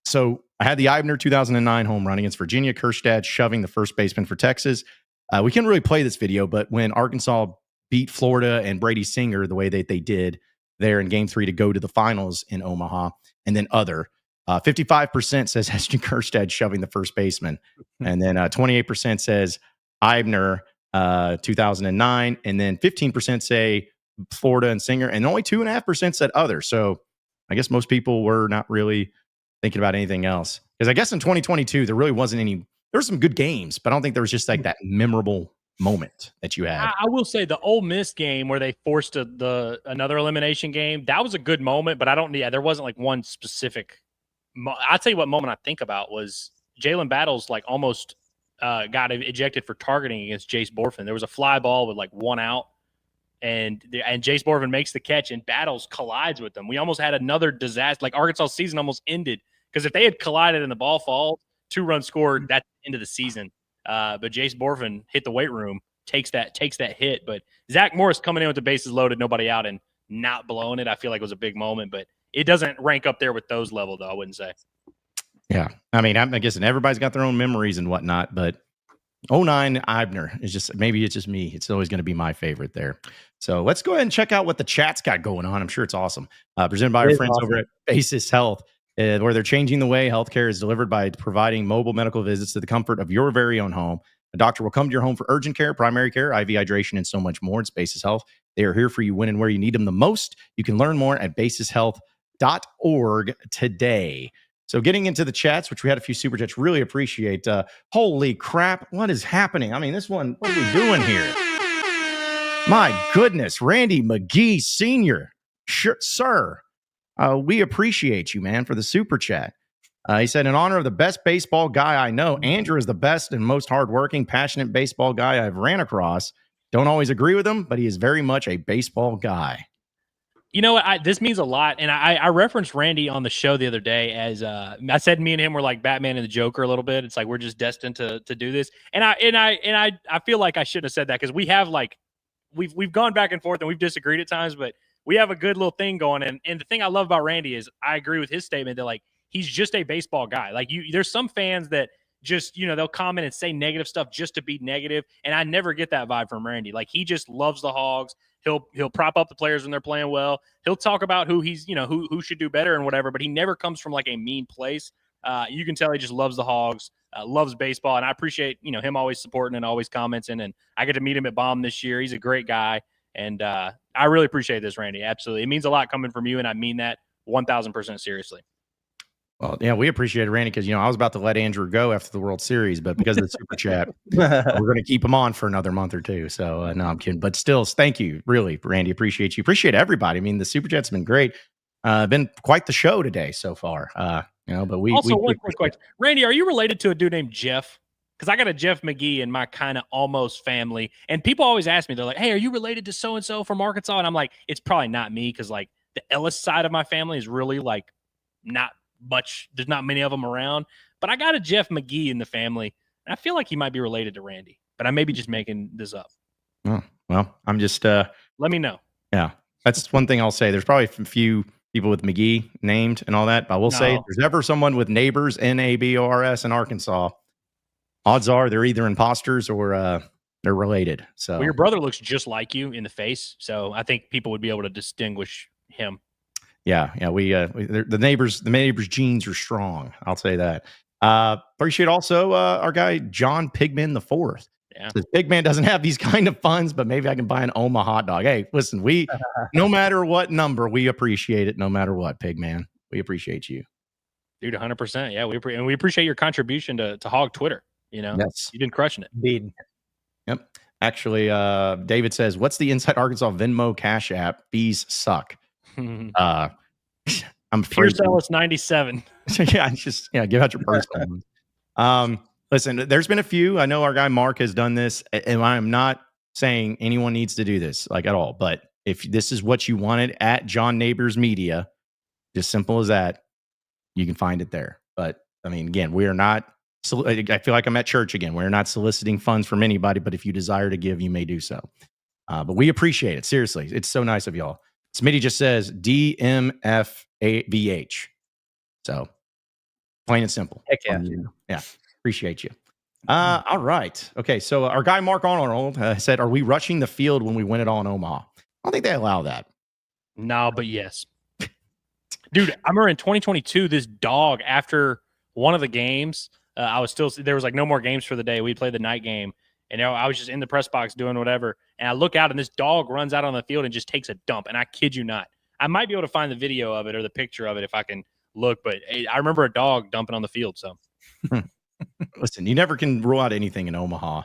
So I had the Eibner 2009 home run against Virginia, Kerstad shoving the first baseman for Texas. We can't really play this video, but when Arkansas beat Florida and Brady Singer the way that they did there in Game 3 to go to the finals in Omaha, and then 55% says Heston Kerstad shoving the first baseman, and then 28% says Eibner 2009, and then 15% say Florida and Singer, and only 2.5% said other. So I guess most people were not really thinking about anything else, because I guess in 2022 there really wasn't any. There were some good games, but I don't think there was just like that memorable moment that you had. I will say the Ole Miss game where they forced another elimination game, that was a good moment, but there wasn't like one specific. I'll tell you what moment I think about was Jalen Battles like almost got ejected for targeting against Jace Borfin. There was a fly ball with like 1 out, and Jace Borfin makes the catch, and Battles collides with them. We almost had another disaster. Like Arkansas' season almost ended, because if they had collided and the ball falls, 2-run scored, that's the end of the season. But Jace Borfin hit the weight room, takes that hit. But Zach Morris coming in with the bases loaded, nobody out, and not blowing it, I feel like was a big moment. But it doesn't rank up there with those level, though, I wouldn't say. Yeah. I mean, I'm guessing everybody's got their own memories and whatnot, but 09 Eibner is just, maybe it's just me. It's always going to be my favorite there. So let's go ahead and check out what the chat's got going on. I'm sure it's awesome. Presented by our friends over at Basis Health, where they're changing the way healthcare is delivered by providing mobile medical visits to the comfort of your very own home. A doctor will come to your home for urgent care, primary care, IV hydration, and so much more. It's Basis Health. They are here for you when and where you need them the most. You can learn more at basishealth.org today. So getting into the chats, which we had a few super chats, really appreciate. Holy crap, what is happening? I mean, this one, what are we doing here? My goodness, Randy McGee Sr., sir, we appreciate you, man, for the super chat. He said, in honor of the best baseball guy I know, Andrew is the best and most hardworking, passionate baseball guy I've ran across. Don't always agree with him, but he is very much a baseball guy. You know what? This means a lot. And I referenced Randy on the show the other day as I said, me and him were like Batman and the Joker a little bit. It's like we're just destined to do this. And I feel like I shouldn't have said that because we have like we've gone back and forth and we've disagreed at times, but we have a good little thing going. And the thing I love about Randy is I agree with his statement that like he's just a baseball guy. Like there's some fans that just, they'll comment and say negative stuff just to be negative. And I never get that vibe from Randy. Like he just loves the Hogs. He'll prop up the players when they're playing well. He'll talk about who he's, who should do better and whatever, but he never comes from like a mean place. You can tell he just loves the Hogs, loves baseball. And I appreciate, him always supporting and always commenting. And I get to meet him at Baum this year. He's a great guy. And I really appreciate this, Randy. Absolutely. It means a lot coming from you. And I mean that 1000% seriously. Well, yeah, we appreciate it, Randy, because, I was about to let Andrew go after the World Series, but because of the super chat, we're going to keep him on for another month or two. So, no, I'm kidding. But still, thank you, really, Randy. Appreciate you. Appreciate everybody. I mean, the super chat's been great. Been quite the show today so far. But we also one quick question. Randy, are you related to a dude named Jeff? Because I got a Jeff McGee in my kind of almost family, and people always ask me, they're like, "Hey, are you related to so and so from Arkansas?" And I'm like, it's probably not me because like the Ellis side of my family is really like not much. There's not many of them around, but I got a Jeff McGee in the family, and I feel like he might be related to Randy, but I may be just making this up. Oh, well, I'm just let me know. Yeah, that's one thing I'll say. There's probably a few people with McGee named and all that, but I will say if there's ever someone with neighbors, NABORS in Arkansas, odds are they're either imposters or they're related. So well, your brother looks just like you in the face, so I think people would be able to distinguish him. Yeah. We the neighbors' genes are strong. I'll say that. Appreciate also our guy John Pigman the Fourth. Yeah, says, Pigman doesn't have these kind of funds, but maybe I can buy an Omaha hot dog. Hey, listen, we no matter what number, we appreciate it. No matter what, Pigman, we appreciate you, dude. 100%. Yeah, we appreciate your contribution to Hog Twitter. Yes, you've been crushing it. Indeed. Yep. Actually, David says, "What's the Inside Arkansas Venmo Cash App? Fees suck." I'm afraid. Pierce Ellis 97. Yeah, give out your personal ones. Listen, there's been a few. I know our guy Mark has done this, and I am not saying anyone needs to do this like at all. But if this is what you wanted at John Neighbors Media, just simple as that, you can find it there. But I mean, again, we are not. I feel like I'm at church again. We're not soliciting funds from anybody, but if you desire to give, you may do so. But we appreciate it. Seriously, it's so nice of y'all. Smitty just says DMFAVH. So plain and simple. Heck yeah. Yeah. Appreciate you. All right. Okay. So our guy, Mark Arnold, said, are we rushing the field when we win it all in Omaha? I don't think they allow that. No, but yes. Dude, I remember in 2022, this dog, after one of the games, there was like no more games for the day. We played the night game. And I was just in the press box doing whatever. And I look out and this dog runs out on the field and just takes a dump. And I kid you not. I might be able to find the video of it or the picture of it if I can look. But I remember a dog dumping on the field. So listen, you never can rule out anything in Omaha.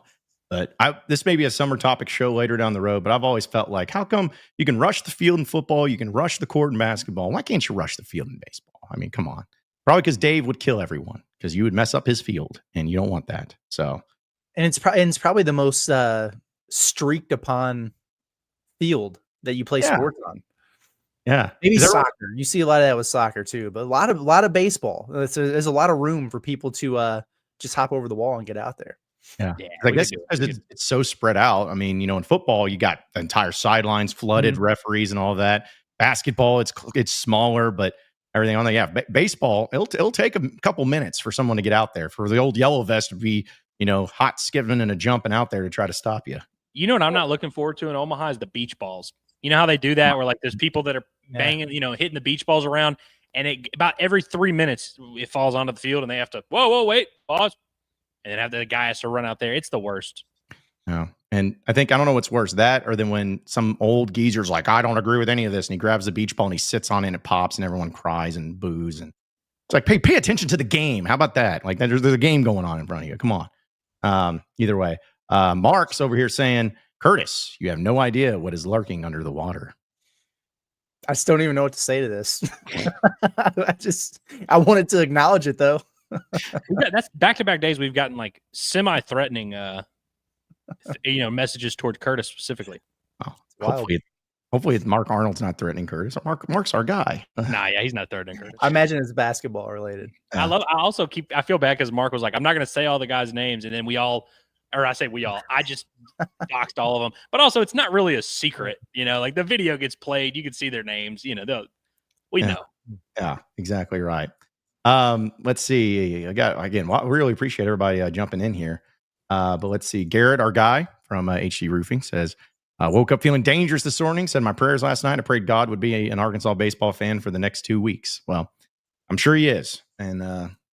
But this may be a summer topic show later down the road. But I've always felt like, how come you can rush the field in football? You can rush the court in basketball. Why can't you rush the field in baseball? I mean, come on. Probably because Dave would kill everyone because you would mess up his field. And you don't want that. So. And it's probably the most streaked upon field that you play sports on. Yeah, maybe soccer. You see a lot of that with soccer too, but a lot of baseball. There's a lot of room for people to just hop over the wall and get out there. Yeah, I guess because it's so spread out. I mean, in football, you got the entire sidelines flooded, referees and all that. Basketball, it's smaller, but everything on there. Yeah, baseball, it'll take a couple minutes for someone to get out there. For the old yellow vest to be hot skipping and a jumping out there to try to stop you. What I'm not looking forward to in Omaha is the beach balls. You know how they do that where like there's people that are banging, hitting the beach balls around and about every 3 minutes it falls onto the field and they have to, whoa, wait, pause. And then the guy has to run out there. It's the worst. Yeah. And I don't know what's worse, that or then when some old geezer's like, I don't agree with any of this. And he grabs the beach ball and he sits on it and it pops and everyone cries and boos. And It's like pay attention to the game. How about that? Like there's a game going on in front of you. Come on. Either way, Mark's over here saying, Curtis, you have no idea what is lurking under the water. I still don't even know what to say to this. I wanted to acknowledge it though. That's back-to-back days we've gotten like semi-threatening, messages toward Curtis specifically. Oh, hopefully Mark Arnold's not threatening Curtis. Mark's our guy. Nah, yeah, he's not threatening Curtis. I imagine it's basketball related. Yeah. I feel bad because Mark was like, I'm not going to say all the guys' names, and then I just doxed all of them. But also, it's not really a secret, like the video gets played, you can see their names, we know. Yeah, exactly right. Let's see. I really appreciate everybody jumping in here. But let's see. Garrett, our guy from HD Roofing, says, woke up feeling dangerous this morning. Said my prayers last night. I prayed God would be an Arkansas baseball fan for the next 2 weeks. Well, I'm sure he is. And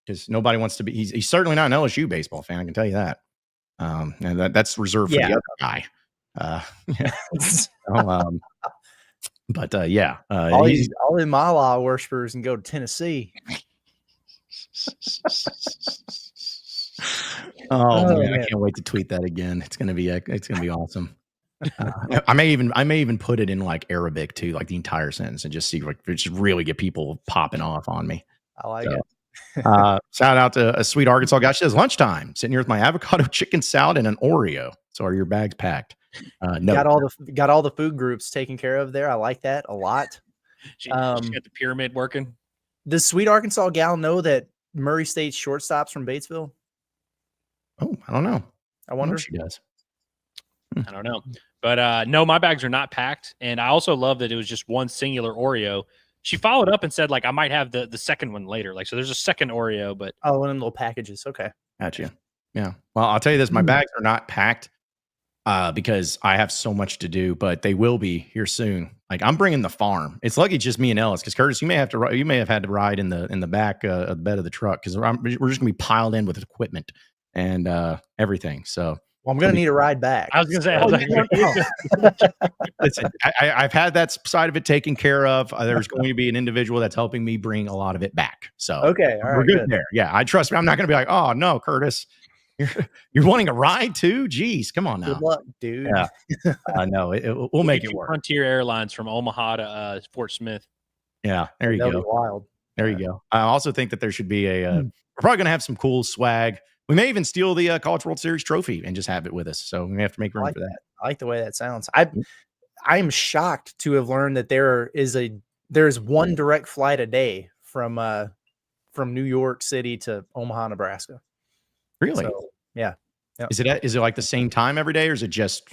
because nobody wants to be, he's certainly not an LSU baseball fan. I can tell you that. And that's reserved for the other guy. All the Mala worshipers can go to Tennessee. Man, I can't wait to tweet that again. It's gonna be awesome. I may even put it in like Arabic too, like the entire sentence, and just see just really get people popping off on me. I like it. Shout out to a sweet Arkansas guy. She says lunchtime, sitting here with my avocado chicken salad and an Oreo. So are your bags packed? No. Got all the food groups taken care of there. I like that a lot. She got the pyramid working. Does sweet Arkansas gal know that Murray State's shortstop's from Batesville? Oh, I don't know. I wonder if she does. I don't know. But no, my bags are not packed. And I also love that it was just one singular Oreo. She followed up and said, like, I might have the second one later. Like, so there's a second Oreo, but one of them little packages. Okay. Gotcha. Yeah. Well, I'll tell you this, my bags are not packed because I have so much to do, but they will be here soon. Like, I'm bringing the farm. It's lucky it's just me and Ellis, because Curtis, you may have had to ride in the back of the bed of the truck, because we're just gonna be piled in with equipment and everything. So I'm gonna need a ride back. I was gonna say, listen, I've had that side of it taken care of. There's going to be an individual that's helping me bring a lot of it back. So okay, all right, we're good there. Yeah, I trust me. I'm not going to be like, oh no, Curtis, you're wanting a ride too? Jeez, come on now. Good luck, dude. Yeah, I know. We'll make it work. Frontier Airlines from Omaha to Fort Smith. Yeah, there you go. Be wild. There you go. I also think that there should be we're probably going to have some cool swag. We may even steal the College World Series trophy and just have it with us. So we have to make room for that. I like the way that sounds. I am shocked to have learned that there is one direct flight a day from New York City to Omaha, Nebraska. Really? So, yeah. Yep. Is it like the same time every day, or is it just?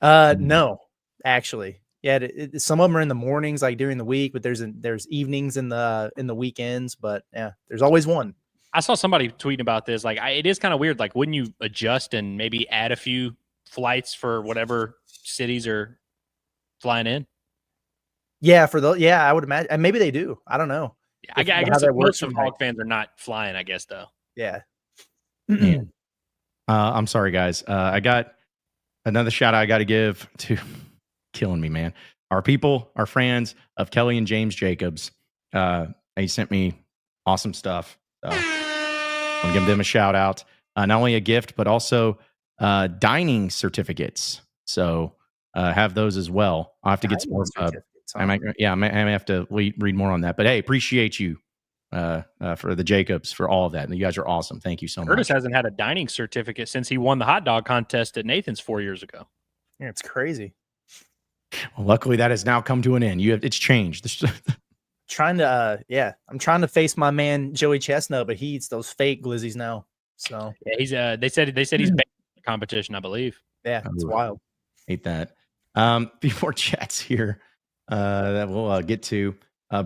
No, actually. Yeah, some of them are in the mornings, like during the week, but there's evenings in the weekends. But yeah, there's always one. I saw somebody tweeting about this. Like, it is kind of weird. Like, wouldn't you adjust and maybe add a few flights for whatever cities are flying in? Yeah, I would imagine. And maybe they do. I don't know. Yeah, I guess most of Hog fans are not flying, I guess, though. Yeah. I'm sorry, guys. I got another shout out I got to give to killing me, man. Our people, our friends of Kelly and James Jacobs. They sent me awesome stuff. So I'll give them a shout out. Not only a gift, but also dining certificates. So have those as well. I'll have to get some more. I may have to read more on that. But hey, appreciate you for the Jacobs for all of that. You guys are awesome. Thank you so much. Curtis hasn't had a dining certificate since he won the hot dog contest at Nathan's 4 years ago. Yeah, it's crazy. Well, luckily that has now come to an end. It's changed. I'm trying to face my man Joey Chestnut, but he eats those fake glizzies now. So yeah, he's they said he's banned from the competition, I believe. Yeah, it's wild. Hate that. Before chats here that we'll get to.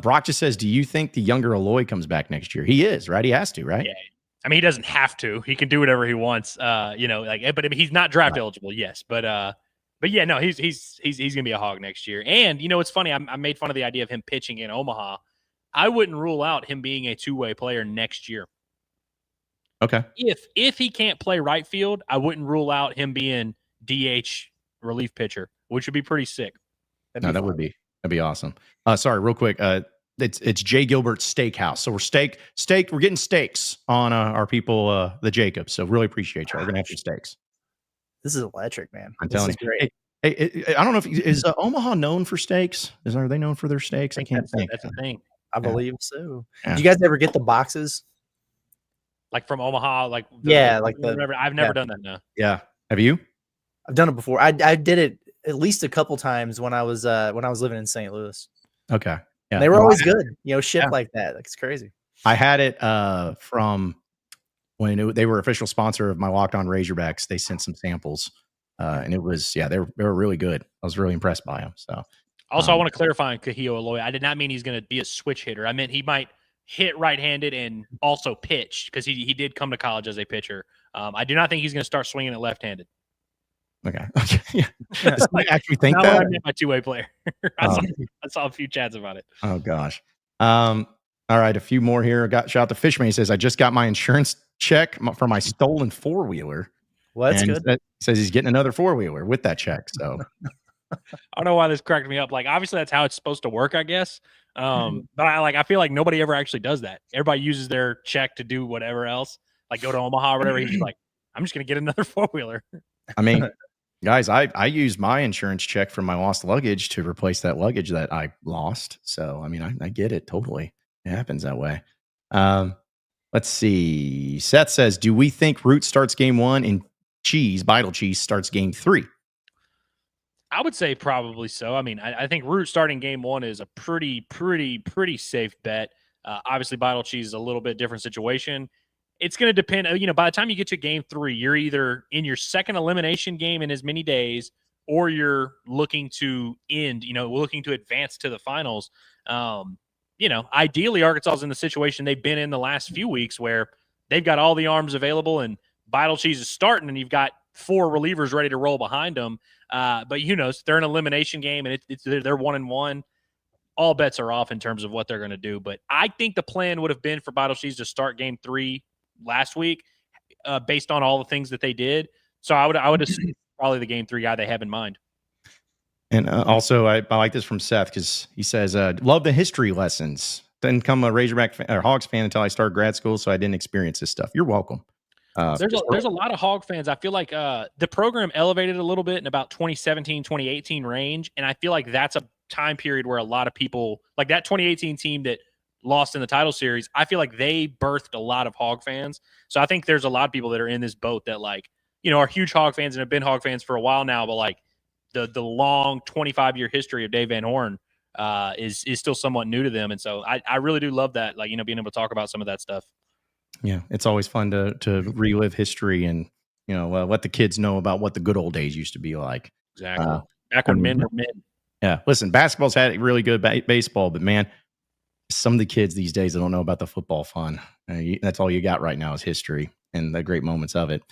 Brock just says, do you think the younger Aloy comes back next year? He is, right? He has to, right? Yeah. I mean, he doesn't have to. He can do whatever he wants. But I mean, he's not draft eligible, yes. But yeah, no, he's gonna be a Hog next year. And it's funny. I made fun of the idea of him pitching in Omaha. I wouldn't rule out him being a two-way player next year. Okay. If he can't play right field, I wouldn't rule out him being DH relief pitcher, which would be pretty sick. That'd be awesome. Sorry, real quick. it's Jay Gilbert's Steakhouse. So we're getting steaks on our people, the Jacobs. So really appreciate you. We're gonna have some steaks. This is electric, man. I'm This telling is you. great. Hey, I don't know if is Omaha known for steaks? Are they known for their steaks? I can't think. That's the thing. I believe so. Yeah. Did you guys ever get the boxes? Like from Omaha, like whatever. I've never done that. No. Yeah. Have you? I've done it before. I did it at least a couple times when I was living in St. Louis. Okay. Yeah. They were always good, shipped like that. Like, it's crazy. I had it from when they were official sponsor of my Locked On Razorbacks. They sent some samples, and it was they were really good. I was really impressed by them. So also, I want to clarify on Kahio Aloy. I did not mean he's going to be a switch hitter. I meant he might hit right-handed and also pitch because he did come to college as a pitcher. I do not think he's going to start swinging it left-handed. Okay. Yeah. Does he actually think Not that? what I meant by two-way player. I saw a few chats about it. Oh gosh. All right, a few more here. Shout out to Fishman. He says, I just got my insurance check for my stolen four-wheeler. Well, that's good. He says he's getting another four-wheeler with that check. So I don't know why this cracked me up. Like, obviously that's how it's supposed to work, I guess. But I feel like nobody ever actually does that. Everybody uses their check to do whatever else, like go to Omaha or whatever. He's like, I'm just going to get another four-wheeler. I mean, guys, I used my insurance check for my lost luggage to replace that luggage that I lost. So, I mean, I get it totally. It happens that way. Let's see. Seth says, do we think Root starts game 1 and Vital Cheese starts game 3? I would say probably so. I mean, I think Root starting game 1 is a pretty safe bet. Obviously, Vital Cheese is a little bit different situation. It's going to depend. By the time you get to game 3, you're either in your second elimination game in as many days, or you're looking to looking to advance to the finals. Ideally, Arkansas is in the situation they've been in the last few weeks where they've got all the arms available and Vital Cheese is starting, and you've got 4 relievers ready to roll behind them. But they're an elimination game, and they're 1-1. All bets are off in terms of what they're going to do. But I think the plan would have been for Vital Cheese to start game 3 last week, based on all the things that they did. So I would assume probably the game 3 guy they have in mind. And also, I like this from Seth because he says, love the history lessons. Didn't become a Razorback fan, or Hogs fan until I started grad school, so I didn't experience this stuff. You're welcome. There's a lot of Hog fans. I feel like the program elevated a little bit in about 2017, 2018 range, and I feel like that's a time period where a lot of people, like that 2018 team that lost in the title series, I feel like they birthed a lot of Hog fans. So I think there's a lot of people that are in this boat that are huge Hog fans and have been Hog fans for a while now, but the long 25-year history of Dave Van Horn is still somewhat new to them. And so I really do love that, being able to talk about some of that stuff. Yeah, it's always fun to relive history and let the kids know about what the good old days used to be like. Exactly. Back when men were men. Yeah, listen, basketball's had really good baseball, but man, some of the kids these days, they don't know about the football fun. That's all you got right now is history and the great moments of it.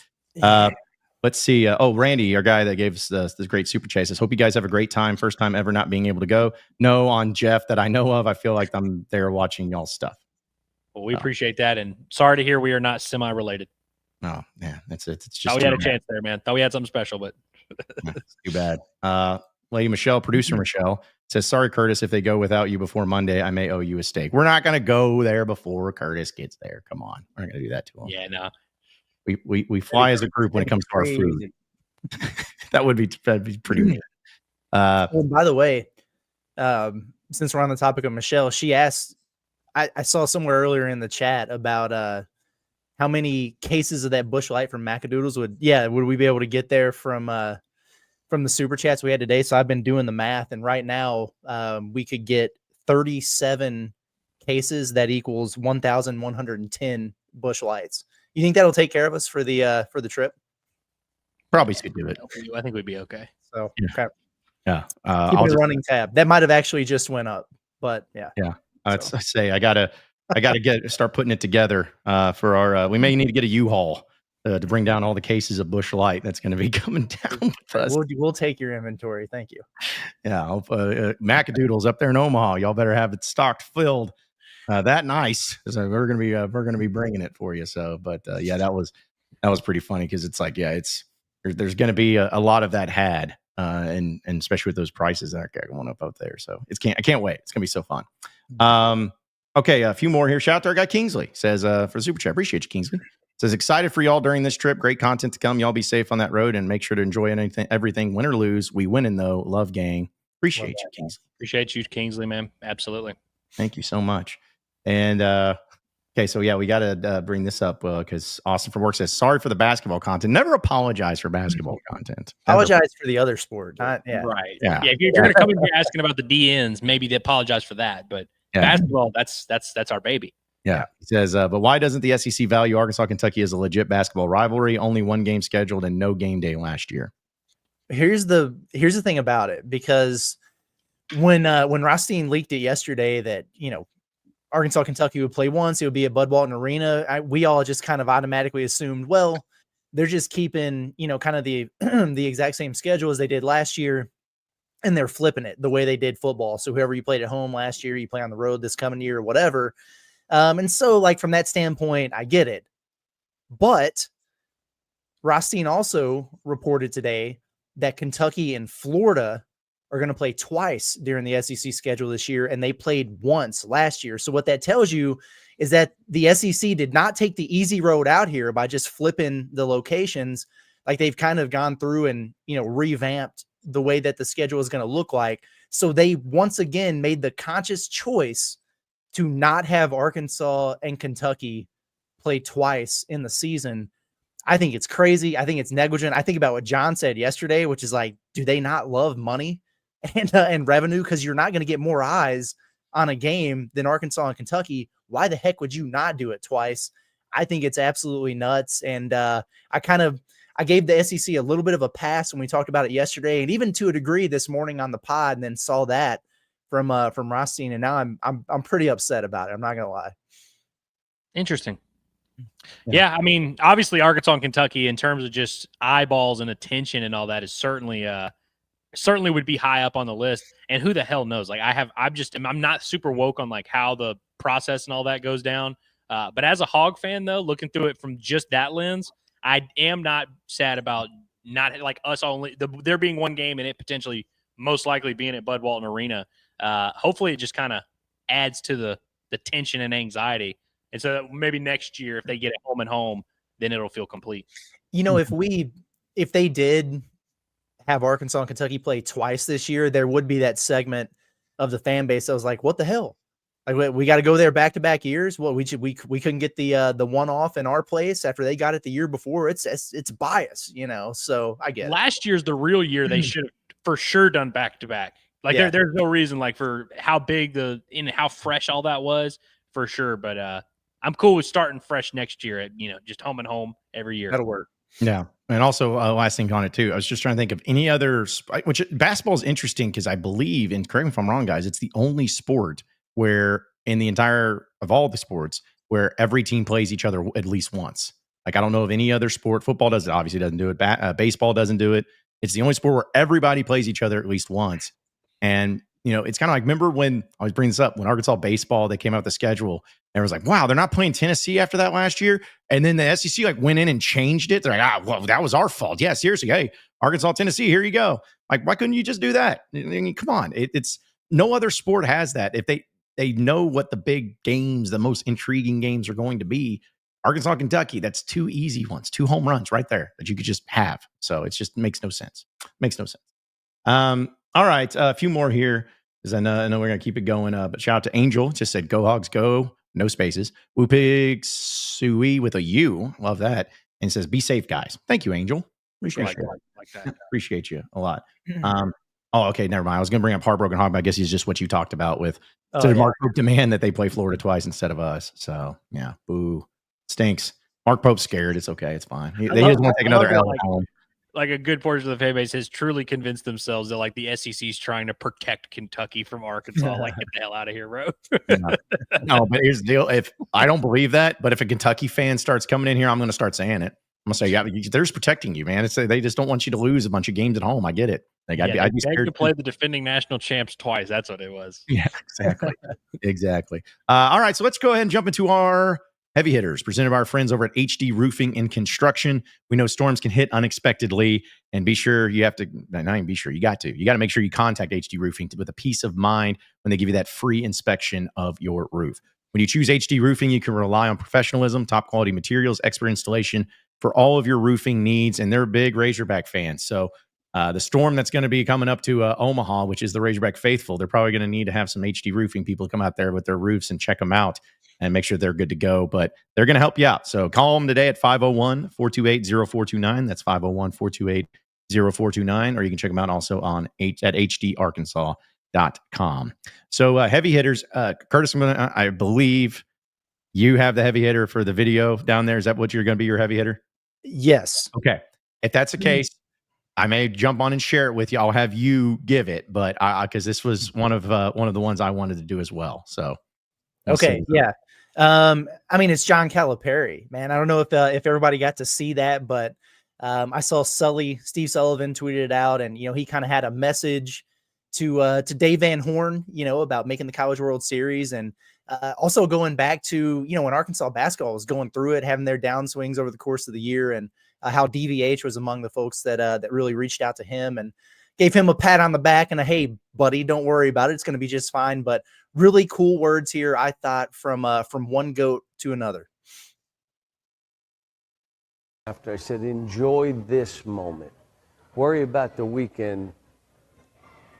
Let's see. Randy, our guy that gave us this great super chat, says, hope you guys have a great time. First time ever not being able to go. No, on Jeff that I know of. I feel like I'm there watching y'all's stuff. Well, we appreciate that. And sorry to hear we are not semi-related. No, yeah, that's it. It's just thought we had a chance there, man. Thought we had something special, but it's too bad. Lady Michelle, producer Michelle, says, sorry, Curtis, if they go without you before Monday, I may owe you a steak. We're not going to go there before Curtis gets there. Come on. We're not going to do that to him. Yeah, no. We fly as a group when it comes to our food. That'd be pretty weird. Well, by the way, since we're on the topic of Michelle, she asked, I saw somewhere earlier in the chat about how many cases of that Busch Light from Macadoodles would we be able to get there from the super chats we had today. So I've been doing the math, and right now we could get 37 cases. That equals 1,110 Busch Lights. You think that'll take care of us for the trip? Probably should do it. I think we'd be okay. So yeah. Keep a running tab. That might have actually just went up, but yeah. I'd say I gotta start putting it together for our. We may need to get a U-Haul to bring down all the cases of Busch Light that's going to be coming down. We'll take your inventory. Thank you. Yeah, Macadoodles up there in Omaha. Y'all better have it stocked, filled. That nice. So we're gonna be bringing it for you. So, but that was pretty funny because it's like there's going to be a lot of that and especially with those prices that are going up there. So I can't wait. It's gonna be so fun. Okay, a few more here. Shout out to our guy Kingsley. Says for Super Chat. Appreciate you, Kingsley. Says excited for y'all during this trip. Great content to come. Y'all be safe on that road and make sure to enjoy everything. Win or lose, we winning though. Love gang. Appreciate you, Kingsley. Appreciate you, Kingsley, man. Absolutely. Thank you so much. And okay, so yeah, we got to bring this up because Austin from work says sorry for the basketball content. Never apologize for basketball content. Apologize for the other sport. Right. Yeah. If you're going to come and be asking about the DNs, maybe they apologize for that. But basketball, that's our baby. Yeah. He says, but why doesn't the SEC value Arkansas, Kentucky as a legit basketball rivalry? Only one game scheduled and no game day last year. Here's the thing about it, because when Rothstein leaked it yesterday that, Arkansas, Kentucky would play once, it would be at Bud Walton Arena. We all just kind of automatically assumed, well, they're just keeping, kind of the the exact same schedule as they did last year, and they're flipping it the way they did football. So whoever you played at home last year, you play on the road this coming year or whatever. And so, like, from that standpoint, I get it. But Rothstein also reported today that Kentucky and Florida are going to play twice during the SEC schedule this year, and they played once last year. So what that tells you is that the SEC did not take the easy road out here by just flipping the locations. Like, they've kind of gone through and, revamped the way that the schedule is going to look like. So they once again made the conscious choice to not have Arkansas and Kentucky play twice in the season. I think it's crazy. I think it's negligent. I think about what John said yesterday, which is like, do they not love money and revenue? Because you're not going to get more eyes on a game than Arkansas and Kentucky. Why the heck would you not do it twice? I think it's absolutely nuts. And I gave the SEC a little bit of a pass when we talked about it yesterday, and even to a degree this morning on the pod, and then saw that from Rothstein, and now I'm pretty upset about it. I'm not gonna lie. Interesting. Yeah, I memean, obviously Arkansas and Kentucky, in terms of just eyeballs and attention and all that, is certainly would be high up on the list. And who the hell knows? Like, I'm not super woke on like how the process and all that goes down. But as a Hog fan, though, looking through it from just that lens, I am not sad about not like us only there being one game and it potentially most likely being at Bud Walton Arena. Hopefully it just kind of adds to the tension and anxiety. And so maybe next year, if they get it home and home, then it'll feel complete. If they did have Arkansas and Kentucky play twice this year, there would be that segment of the fan base that was like, what the hell? Like, we got to go there back-to-back years. Well, we couldn't get the one off in our place after they got it the year before. It's bias, so I get it. Last year's the real year. They should have for sure done back-to-back. Like, there's no reason, like, for how big how fresh all that was, for sure. But I'm cool with starting fresh next year at, just home and home every year. That'll work. Yeah. And also, last thing on it, too, I was just trying to think of any other, which basketball is interesting because I believe, and correct me if I'm wrong, guys, it's the only sport where in the entire of all the sports where every team plays each other at least once. Like, I don't know of any other sport. Football obviously doesn't do it. Baseball doesn't do it. It's the only sport where everybody plays each other at least once. And, it's kind of like, remember when I was bringing this up, when Arkansas baseball, they came out with the schedule and it was like, wow, they're not playing Tennessee after that last year. And then the SEC like went in and changed it. They're like, well, that was our fault. Yeah, seriously. Hey, Arkansas, Tennessee, here you go. Like, why couldn't you just do that? I mean, come on. It's no other sport has that. If they know what the big games, the most intriguing games are going to be. Arkansas, Kentucky, that's two easy ones, 2 home runs right there that you could just have. So it just makes no sense. All right, a few more here because I know we're going to keep it going. But shout out to Angel. Just said, go Hogs, go. No spaces. Whoopig Sui with a U. Love that. And says, be safe, guys. Thank you, Angel. Appreciate you. Like that. Appreciate you a lot. Okay, never mind. I was going to bring up Heartbroken Hog, but I guess he's just what you talked about with Mark Pope demand that they play Florida twice instead of us. So, yeah, boo. Stinks. Mark Pope's scared. It's okay. It's fine. He doesn't want to take another L at home. Like, a good portion of the fan base has truly convinced themselves that, like, the SEC is trying to protect Kentucky from Arkansas. Like, get the hell out of here, bro. No, but here's the deal. If I don't believe that, but if a Kentucky fan starts coming in here, I'm going to start saying it. I'm going to say, yeah, they're just protecting you, man. They just don't want you to lose a bunch of games at home. I get it. Like, I'd be scared to play the defending national champs twice. That's what it was. Yeah, exactly. Exactly. All right, so let's go ahead and jump into our Heavy hitters presented by our friends over at HD Roofing and Construction. We know storms can hit unexpectedly, and be sure you have to, not even be sure, you got to make sure you contact HD Roofing with a peace of mind when they give you that free inspection of your roof. When you choose HD Roofing, you can rely on professionalism, top quality materials, expert installation for all of your roofing needs, and they're big Razorback fans. So the storm that's going to be coming up to Omaha, which is the Razorback faithful, they're probably going to need to have some HD Roofing people come out there with their roofs and check them out and make sure they're good to go. But they're going to help you out. So call them today at 501-428-0429. That's 501-428-0429. Or you can check them out also on at hdarkansas.com. So heavy hitters, Curtis, I believe you have the heavy hitter for the video down there. Is that what you're going to be, your heavy hitter? Yes. Okay. If that's the case, I may jump on and share it with you. I'll have you give it, but because this was one of the ones I wanted to do as well. So okay, yeah. I mean, it's John Calipari, man. I don't know if everybody got to see that, but I saw Steve Sullivan tweeted it out, and he kind of had a message to Dave Van Horn, about making the College World Series, and also going back to when Arkansas basketball was going through it, having their downswings over the course of the year, and how DVH was among the folks that really reached out to him and gave him a pat on the back and a, hey, buddy, don't worry about it. It's going to be just fine. But really cool words here, I thought, from one GOAT to another. After I said, enjoy this moment. Worry about the weekend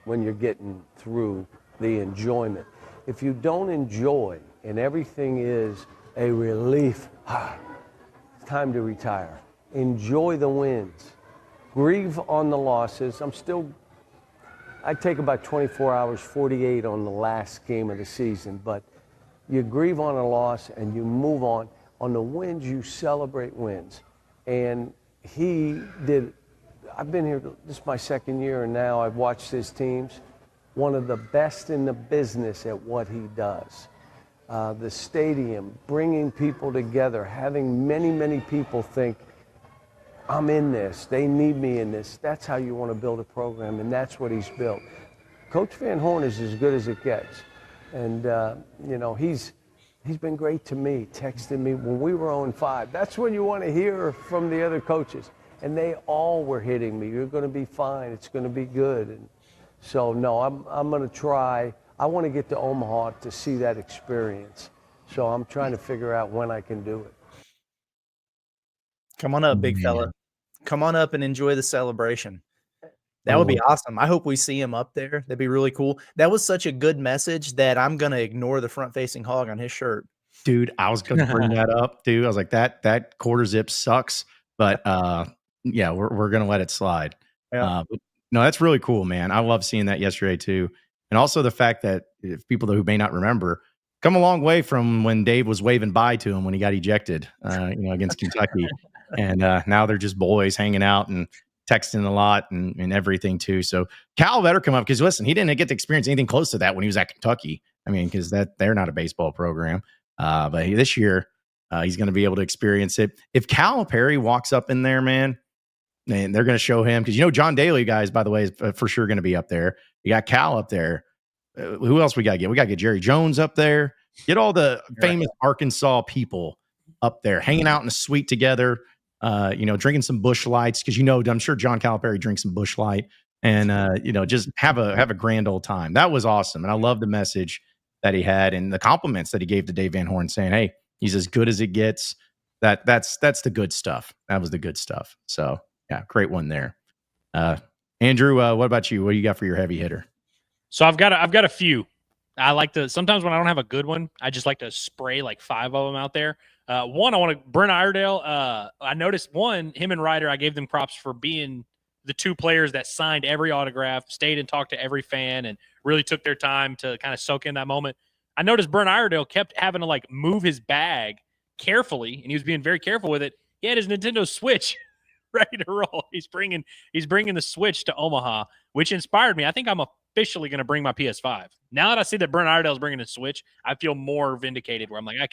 when you're getting through the enjoyment. If you don't enjoy and everything is a relief, it's time to retire. Enjoy the wins. Grieve on the losses. I take about 24 hours, 48 on the last game of the season, but you grieve on a loss and you move on. On the wins, you celebrate wins. And he did. I've been here, this is my second year, and now I've watched his teams. One of the best in the business at what he does. The stadium, bringing people together, having many, many people think, I'm in this, they need me in this. That's how you want to build a program, and that's what he's built. Coach Van Horn is as good as it gets. And, he's been great to me, texting me when we were 0-5. That's when you want to hear from the other coaches. And they all were hitting me. You're going to be fine. It's going to be good. And so, no, I'm going to try. I want to get to Omaha to see that experience. So I'm trying to figure out when I can do it. Come on up, big fella. Come on up and enjoy the celebration. That would be awesome. I hope we see him up there. That'd be really cool. That was such a good message that I'm going to ignore the front-facing hog on his shirt. Dude, I was going to bring that up, dude. I was like, that quarter zip sucks, but yeah, we're going to let it slide. Yeah. But no, that's really cool, man. I love seeing that yesterday too. And also the fact that if people who may not remember, come a long way from when Dave was waving bye to him when he got ejected, against Kentucky. And now they're just boys hanging out and texting a lot and everything too. So Cal better come up, because listen, he didn't get to experience anything close to that when he was at Kentucky. I mean, because they're not a baseball program. But this year he's going to be able to experience it. If Calipari walks up in there, man, and they're going to show him, because John Daly, guys, by the way, is for sure going to be up there. You got Cal up there. Who else we got to get? We got to get Jerry Jones up there. Get all the famous Arkansas people up there, hanging out in a suite together. Drinking some Busch Lights, because I'm sure John Calipari drinks some Busch Light, and just have a grand old time. That was awesome, and I love the message that he had and the compliments that he gave to Dave Van Horn, saying, "Hey, he's as good as it gets." That's the good stuff. That was the good stuff. So yeah, great one there. Andrew, what about you? What do you got for your heavy hitter? So I've got a few. I like to, sometimes when I don't have a good one, I just like to spray like 5 of them out there. One, I want to, Brett Eibner. I noticed him and Ryder, I gave them props for being the 2 players that signed every autograph, stayed and talked to every fan, and really took their time to kind of soak in that moment. I noticed Brett Eibner kept having to move his bag carefully, and he was being very careful with it. He had his Nintendo Switch ready to roll. He's bringing the Switch to Omaha, which inspired me. I think I'm officially going to bring my PS5. Now that I see that Brett Eibner is bringing a Switch, I feel more vindicated, where I'm like, I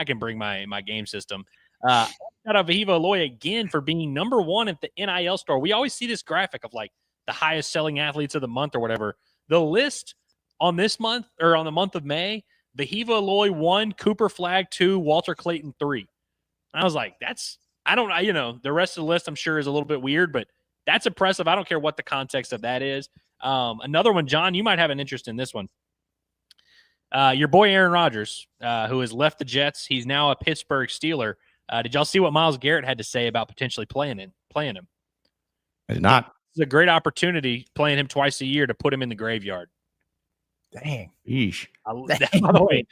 can bring my game system. Shout out Viva Aloy again for being number 1 at the NIL store. We always see this graphic of the highest selling athletes of the month or whatever. The list on this month, or on the month of May, Vahiva Aloy 1, Cooper Flagg 2, Walter Clayton 3. And I was like, the rest of the list I'm sure is a little bit weird, but that's impressive. I don't care what the context of that is. Another one, John, you might have an interest in this one. Your boy Aaron Rodgers, who has left the Jets, he's now a Pittsburgh Steeler. Did y'all see what Myles Garrett had to say about potentially playing him? I did not. It's a great opportunity playing him twice a year to put him in the graveyard. Dang. Yeesh. By the way,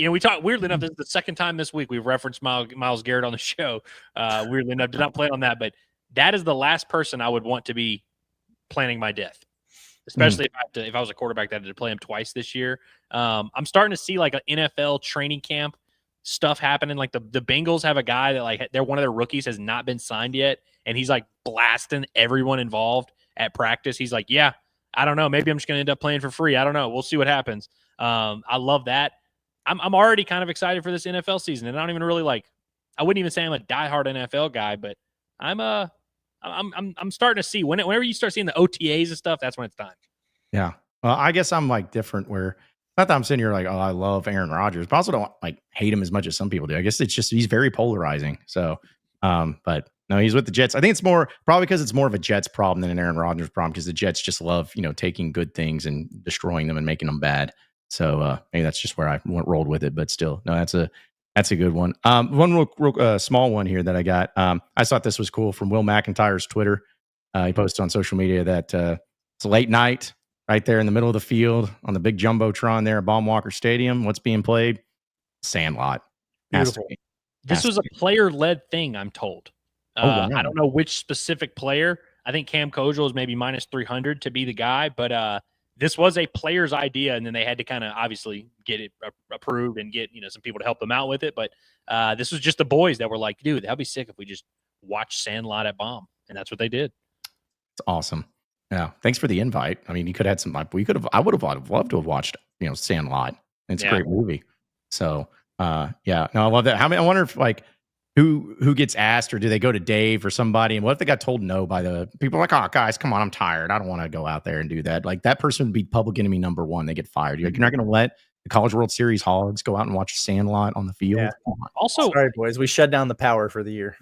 we talked weirdly enough. This is the second time this week we've referenced Myles Garrett on the show. Weirdly enough, did not plan on that, but that is the last person I would want to be planning my death. Especially if I was a quarterback that had to play him twice this year. I'm starting to see like an NFL training camp stuff happening. Like the Bengals have a guy that like one of their rookies has not been signed yet, and he's like blasting everyone involved at practice. He's like, yeah, I don't know. Maybe I'm just going to end up playing for free. I don't know. We'll see what happens. I love that. I'm already kind of excited for this NFL season, and I don't even really I wouldn't even say I'm a diehard NFL guy, but I'm starting to see whenever you start seeing the OTAs and stuff, that's when it's time. Yeah. Well, I guess I'm like different where not that I'm sitting here like, oh, I love Aaron Rodgers, but I also don't like hate him as much as some people do. I guess it's just, he's very polarizing. So, but no, he's with the Jets. I think it's probably because it's more of a Jets problem than an Aaron Rodgers problem, because the Jets just love, taking good things and destroying them and making them bad. So maybe that's just where I rolled with it, but still, no, that's a good one. One real small one here that I got. I thought this was cool from Will McIntyre's Twitter. He posted on social media that it's a late night right there in the middle of the field on the big jumbotron there at Baum Walker Stadium. What's being played? Sandlot. Beautiful. This was a player-led thing, I'm told. Wow. I don't know which specific player. I think Cam Kojal is maybe minus 300 to be the guy, but this was a player's idea, and then they had to kind of obviously get it approved and get some people to help them out with it. But this was just the boys that were like, dude, that'd be sick if we just watched Sandlot at Baum, and that's what they did. It's awesome. Yeah, thanks for the invite. I mean, you could have had some. I would have loved to have watched Sandlot. It's a great movie. So yeah, no, I love that. I wonder if who gets asked, or do they go to Dave or somebody? And what if they got told no by the people? Like, oh, guys, come on, I'm tired. I don't want to go out there and do that. Like, that person would be public enemy number one. They get fired. You're not going to let the College World Series Hogs go out and watch Sandlot on the field. Yeah. Also, sorry, boys, we shut down the power for the year.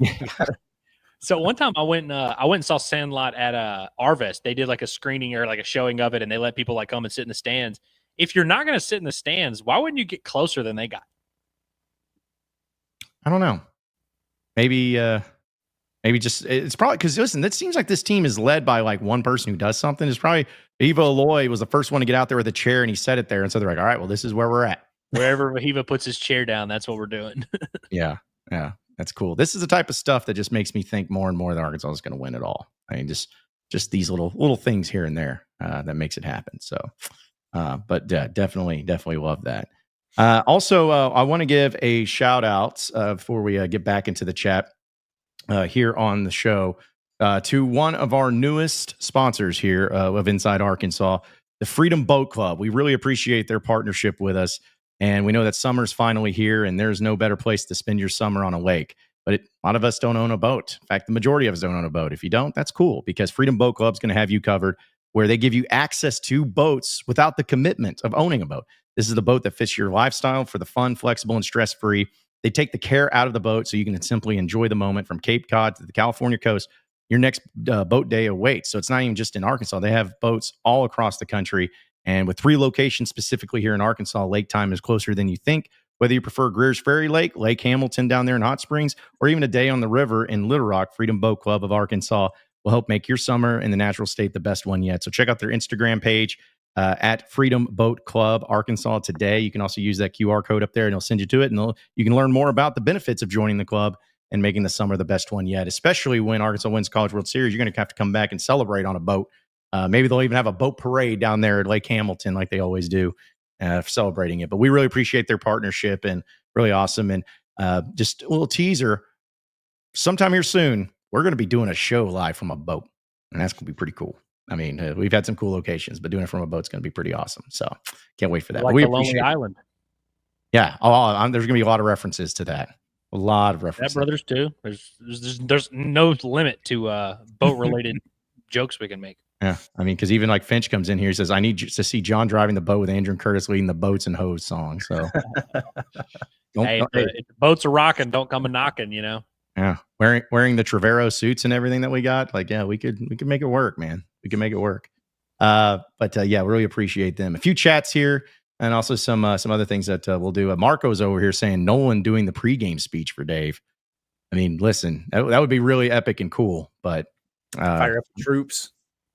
So one time I went and saw Sandlot at Arvest. They did like a screening or like a showing of it, and they let people come and sit in the stands. If you're not going to sit in the stands, why wouldn't you get closer than they got? I don't know. Maybe just it's probably because listen, it seems like this team is led by one person who does something. It's probably Vahiva Aloy was the first one to get out there with a chair, and he set it there, and so they're like, all right, well, this is where we're at. Wherever Vahiva puts his chair down, that's what we're doing. Yeah, that's cool. This is the type of stuff that just makes me think more and more that Arkansas is going to win it all. I mean, just these little things here and there that makes it happen. So, but definitely love that. Also, I want to give a shout out before we get back into the chat here on the show to one of our newest sponsors here of Inside Arkansas, the Freedom Boat Club. We really appreciate their partnership with us. And we know that summer's finally here, and there's no better place to spend your summer on a lake. But a lot of us don't own a boat. In fact, the majority of us don't own a boat. If you don't, that's cool, because Freedom Boat Club is going to have you covered, where they give you access to boats without the commitment of owning a boat. This is the boat that fits your lifestyle for the fun, flexible, and stress-free. They take the care out of the boat so you can simply enjoy the moment from Cape Cod to the California coast. Your next boat day awaits. So it's not even just in Arkansas. They have boats all across the country. And with 3 locations specifically here in Arkansas, lake time is closer than you think. Whether you prefer Greer's Ferry Lake, Lake Hamilton down there in Hot Springs, or even a day on the river in Little Rock, Freedom Boat Club of Arkansas will help make your summer in the natural state the best one yet. So check out their Instagram page at Freedom Boat Club Arkansas today. You can also use that QR code up there, and it'll send you to it. And you can learn more about the benefits of joining the club and making the summer the best one yet, especially when Arkansas wins College World Series. You're going to have to come back and celebrate on a boat. Maybe they'll even have a boat parade down there at Lake Hamilton like they always do for celebrating it. But we really appreciate their partnership, and really awesome. And just a little teaser, sometime here soon, we're going to be doing a show live from a boat, and that's going to be pretty cool. I mean, we've had some cool locations, but doing it from a boat's going to be pretty awesome. So can't wait for that. Like we the Lonely Island. Yeah. There's going to be a lot of references to that. A lot of references. That Brothers too. There's no limit to boat related jokes we can make. Yeah, I mean, because even like Finch comes in here, he says, "I need to see John driving the boat with Andrew and Curtis leading the boats and hose song." So, Hey, if the boats are rocking, don't come a knocking. Yeah, wearing the Trevero suits and everything that we got, like, yeah, we could make it work, man. We can make it work. But yeah, really appreciate them. A few chats here, and also some other things that we'll do. Marco's over here saying Nolan doing the pregame speech for Dave. I mean, listen, that would be really epic and cool, but Fire up the troops.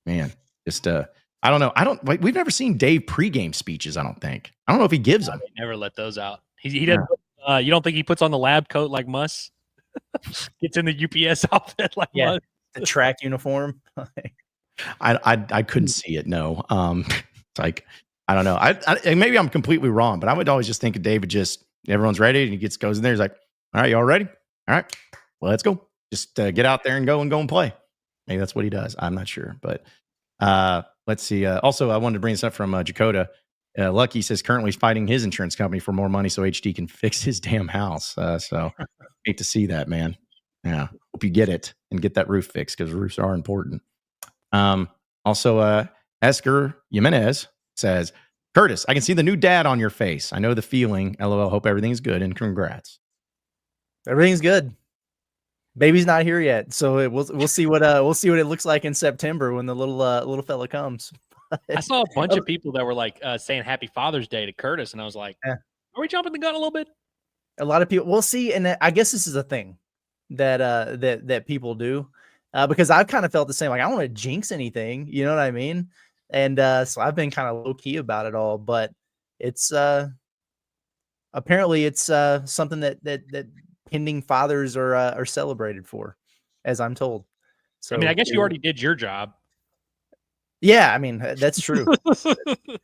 Man, just I don't know. We've never seen Dave pregame speeches. I don't know if he gives them. Never let those out. He doesn't. You don't think he puts on the lab coat like Muss? Gets in the UPS outfit like Muss? The track uniform. I couldn't see it. No. It's like, I don't know. I maybe I'm completely wrong, but I would always just think of David. Just everyone's ready, and he goes in there. He's like, "All right, y'all ready? All right, well, let's go. Just get out there and go and play." Maybe that's what he does. I'm not sure, but let's see. Also, I wanted to bring this up from Jakota. Lucky says currently he's fighting his insurance company for more money so HD can fix his damn house. So hate to see that, man. Yeah, hope you get it and get that roof fixed because roofs are important. Also, Esker Jimenez says, Curtis, I can see the new dad on your face. I know the feeling. LOL. Hope everything's good and congrats. Everything's good. Baby's not here yet, so we'll see what it looks like in September when the little fella comes. I saw a bunch of people that were like saying Happy Father's Day to Curtis, and I was like, Are we jumping the gun a little bit? A lot of people. We'll see, and I guess this is a thing that people do because I've kind of felt the same. Like I don't want to jinx anything, you know what I mean? And so I've been kind of low key about it all, but it's apparently it's something that pending fathers are celebrated for, as I'm told. So I mean, I guess you already did your job. Yeah, I mean that's true.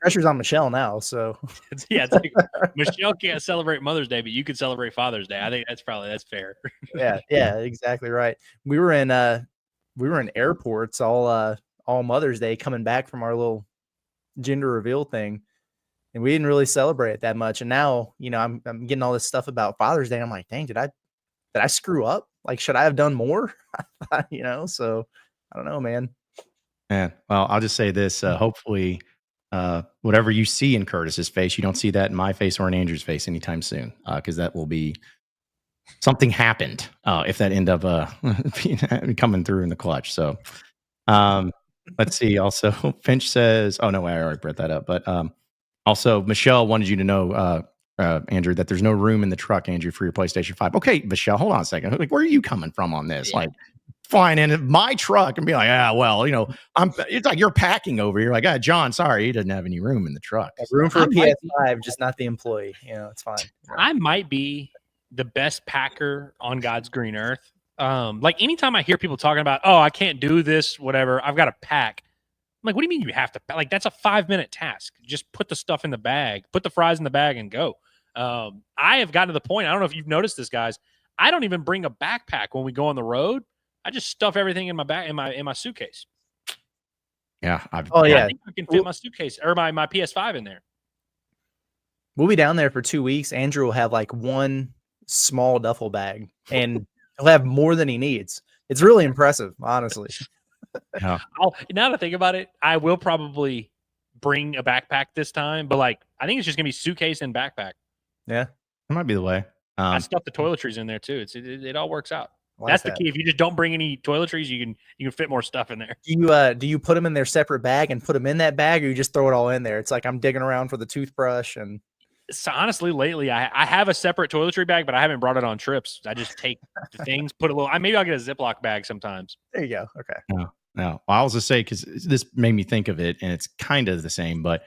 Pressure's on Michelle now, so it's like Michelle can't celebrate Mother's Day, but you could celebrate Father's Day. I think that's fair. yeah, exactly right. We were in airports all Mother's Day coming back from our little gender reveal thing, and we didn't really celebrate it that much. And now, I'm getting all this stuff about Father's Day. And I'm like, dang, did I screw up? Like, should I have done more? So I don't know, man. Yeah. Well, I'll just say this. Hopefully, whatever you see in Curtis's face, you don't see that in my face or in Andrew's face anytime soon, because that will be something happened if that end up coming through in the clutch. So let's see. Also, Finch says, oh, no, I already brought that up. But also, Michelle wanted you to know, Andrew, that there's no room in the truck, Andrew, for your PlayStation 5. Okay, Michelle, hold on a second. Like, where are you coming from on this? Yeah. Like, flying in my truck and be like, it's like you're packing over here. Like, John, sorry, he doesn't have any room in the truck. Room for a PS5, just not the employee. It's fine. I might be the best packer on God's green earth. Like anytime I hear people talking about, oh, I can't do this, whatever, I've got to pack. I'm like, what do you mean you have to pack? Like, that's a 5-minute task. Just put the stuff in the bag, put the fries in the bag and go. I have gotten to the point, I don't know if you've noticed this, guys. I don't even bring a backpack when we go on the road. I just stuff everything in my bag in my suitcase. Yeah. I think I can fit my suitcase or my PS5 in there. We'll be down there for 2 weeks. Andrew will have like one small duffel bag and he'll have more than he needs. It's really impressive, honestly. Yeah. Now to think about it, I will probably bring a backpack this time, but like I think it's just gonna be suitcase and backpack. Yeah, that might be the way. I stuff the toiletries in there too. It all works out. That's the key. If you just don't bring any toiletries, you can fit more stuff in there. Do you put them in their separate bag and put them in that bag, or you just throw it all in there? It's like I'm digging around for the toothbrush and. So honestly, lately I have a separate toiletry bag, but I haven't brought it on trips. I just take the things, put a little. Maybe I'll get a Ziploc bag sometimes. There you go. Okay. No. Well, I was just say because this made me think of it, and it's kind of the same. But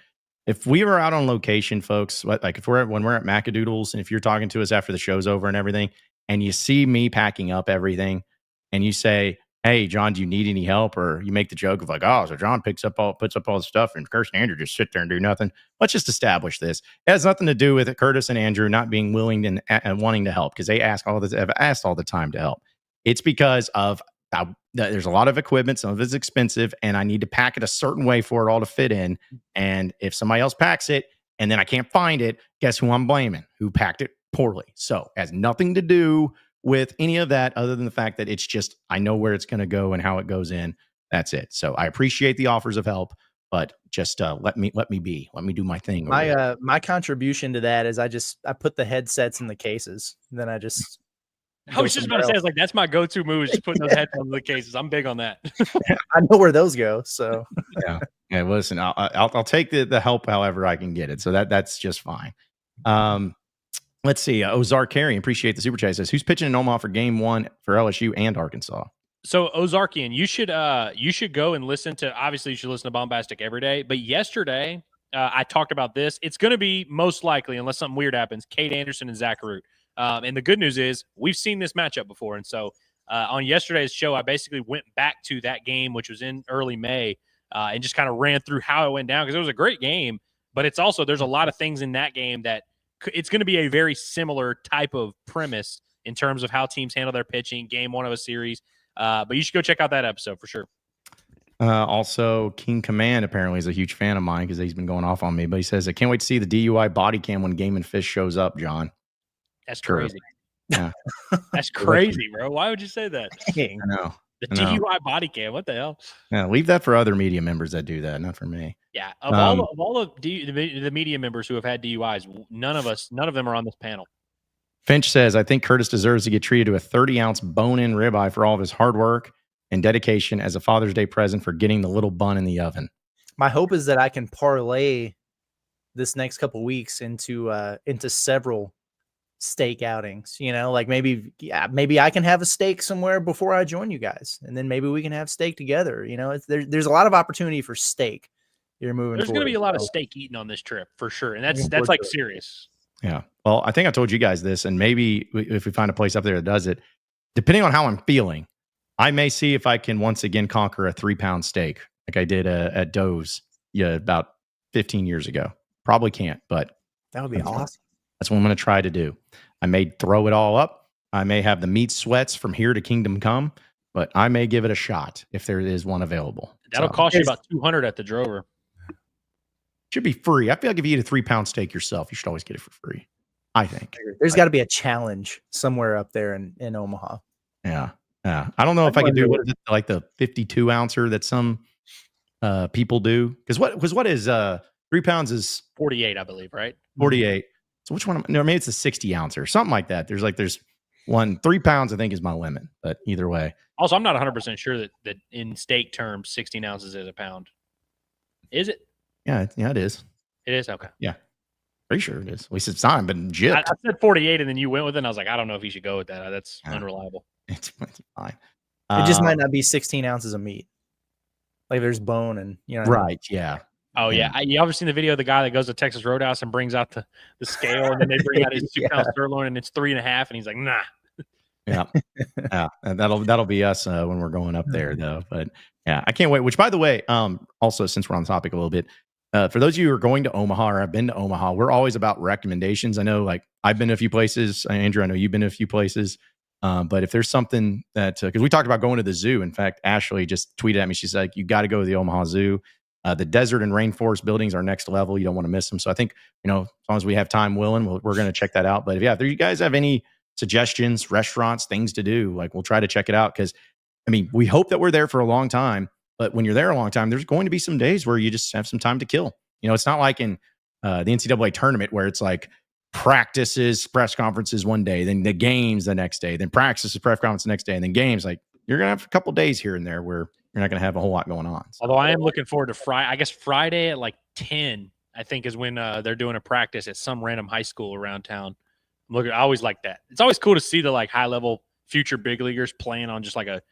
if we were out on location, folks, like when we're at Macadoodles, and if you're talking to us after the show's over and everything, and you see me packing up everything, and you say, "Hey, John, do you need any help?" Or you make the joke of like, "Oh, so John puts up all the stuff, and Curtis and Andrew just sit there and do nothing." Let's just establish this. It has nothing to do with Curtis and Andrew not being willing and wanting to help because they have asked all the time to help. It's because of there's a lot of equipment, some of it's expensive, and I need to pack it a certain way for it all to fit in. And if somebody else packs it and then I can't find it, guess who I'm blaming? Who packed it poorly? So it has nothing to do with any of that other than the fact that it's just I know where it's going to go and how it goes in. That's it. So I appreciate the offers of help, but just let me do my thing. My contribution to that is I put the headsets in the cases, and then I just I was just about to say, like, that's my go-to move is just putting those headphones in the cases. I'm big on that. I know where those go. So yeah. Listen, I'll take the help however I can get it. So that's just fine. Let's see. Ozark Carey, appreciate the super chat. Says, who's pitching in Omaha for game 1 for LSU and Arkansas? So Ozarkian, you should go and listen to. Obviously, you should listen to Bombastic every day. But yesterday, I talked about this. It's going to be most likely, unless something weird happens, Cade Anderson and Zach Root. And the good news is we've seen this matchup before. And so on yesterday's show, I basically went back to that game, which was in early May, and just kind of ran through how it went down because it was a great game. But it's also there's a lot of things in that game that it's going to be a very similar type of premise in terms of how teams handle their pitching, game 1 of a series. But you should go check out that episode for sure. Also, King Command apparently is a huge fan of mine because he's been going off on me. But he says, I can't wait to see the DUI body cam when Game and Fish shows up, John. That's crazy. Yeah. That's crazy, bro. Why would you say that? I know. The DUI body cam. What the hell? Yeah, leave that for other media members that do that, not for me. Yeah. Of all of the media members who have had DUIs, none of them are on this panel. Finch says, I think Curtis deserves to get treated to a 30-ounce bone-in ribeye for all of his hard work and dedication as a Father's Day present for getting the little bun in the oven. My hope is that I can parlay this next couple weeks into several steak outings. You know, like maybe I can have a steak somewhere before I join you guys, and then maybe we can have steak together. You know, there's a lot of opportunity for steak. You're moving. There's going to be a lot of steak eating on this trip for sure, and that's like serious. Yeah. Well, I think I told you guys this, and maybe if we find a place up there that does it, depending on how I'm feeling, I may see if I can once again conquer a 3-pound steak like I did at Doe's about 15 years ago. Probably can't, but that would be awesome. That's what I'm going to try to do. I may throw it all up. I may have the meat sweats from here to Kingdom Come, but I may give it a shot if there is one available. That'll cost you about $200 at the Drover. Should be free. I feel like if you eat a 3-pound steak yourself, you should always get it for free. I think there's got to be a challenge somewhere up there in Omaha. Yeah. I don't know if I can do like the 52 ouncer that some people do. Because what is 3 pounds is 48, I believe, right? 48. So which one? No, maybe it's a 60 ouncer, something like that. There's 3 pounds, I think, is my limit. But either way. Also, I'm not 100% sure that in steak terms, 16 ounces is a pound. Is it? Yeah, it is. It is? Okay. Yeah. Pretty sure it is. At least it's time, but legit. I said 48, and then you went with it, and I was like, I don't know if you should go with that. That's unreliable. It's fine. It just might not be 16 ounces of meat. Like there's bone and, Right, yeah. Oh, yeah. You ever seen the video of the guy that goes to Texas Roadhouse and brings out the scale, and then they bring out his 2-pound sirloin, and it's 3.5, and he's like, nah. Yeah. And that'll be us when we're going up there, though. But, yeah, I can't wait. Which, by the way, also, since we're on the topic a little bit, for those of you who are going to Omaha or have been to Omaha, we're always about recommendations. I know, like, I've been to a few places. Andrew, I know you've been to a few places. But if there's something that, because we talked about going to the zoo. In fact, Ashley just tweeted at me. She's like, you got to go to the Omaha Zoo. The desert and rainforest buildings are next level. You don't want to miss them. So I think, as long as we have time willing, we're going to check that out. But if you guys have any suggestions, restaurants, things to do, like, we'll try to check it out. Because, we hope that we're there for a long time. But when you're there a long time, there's going to be some days where you just have some time to kill. It's not like in the NCAA tournament where it's like practices, press conferences one day, then the games the next day, then practices, press conference the next day, and then games. Like, you're going to have a couple days here and there where you're not going to have a whole lot going on. So. Although I am looking forward to Friday. I guess Friday at like 10, I think, is when they're doing a practice at some random high school around town. I always like that. It's always cool to see the like high level future big leaguers playing on just like a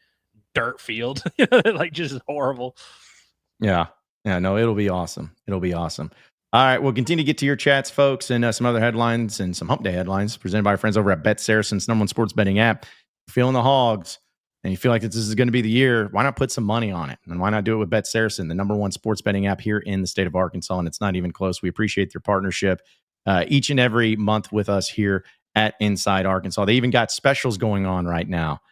dirt field, like just horrible. Yeah. No, it'll be awesome. All right, we'll continue to get to your chats, folks, and some other headlines and some hump day headlines presented by our friends over at BetSaracen's #1 sports betting app. If you're feeling the Hogs and you feel like this is going to be the year, why not put some money on it? And why not do it with BetSaracen, the #1 sports betting app here in the state of Arkansas? And it's not even close. We appreciate their partnership each and every month with us here at Inside Arkansas. They even got specials going on right now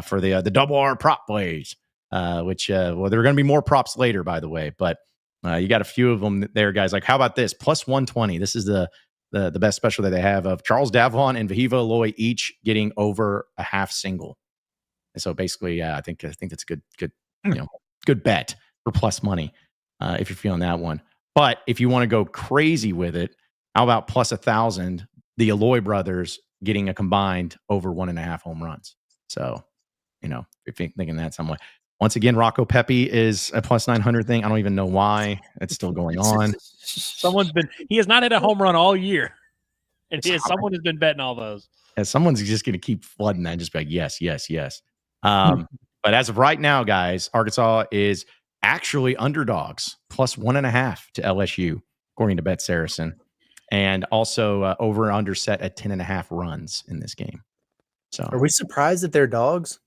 for the double R prop plays, which there are going to be more props later, by the way, but you got a few of them there, guys. Like, how about this? Plus 120. This is the best special that they have of Charles Davlon and Vahiva Aloy each getting over a half single. And so basically, I think that's a good good bet for plus money if you're feeling that one. But if you want to go crazy with it, how about plus 1,000? The Eloy brothers getting a combined over 1.5 home runs. So, if you're thinking that some way. Once again, Rocco Pepe is a plus 900 thing. I don't even know why it's still going on. He has not hit a home run all year. And someone has been betting all those. And someone's just going to keep flooding that and just be like, yes, yes, yes. But as of right now, guys, Arkansas is actually underdogs plus 1.5 to LSU, according to BetSaracen. And also over and under set at 10.5 runs in this game. So are we surprised that they're dogs?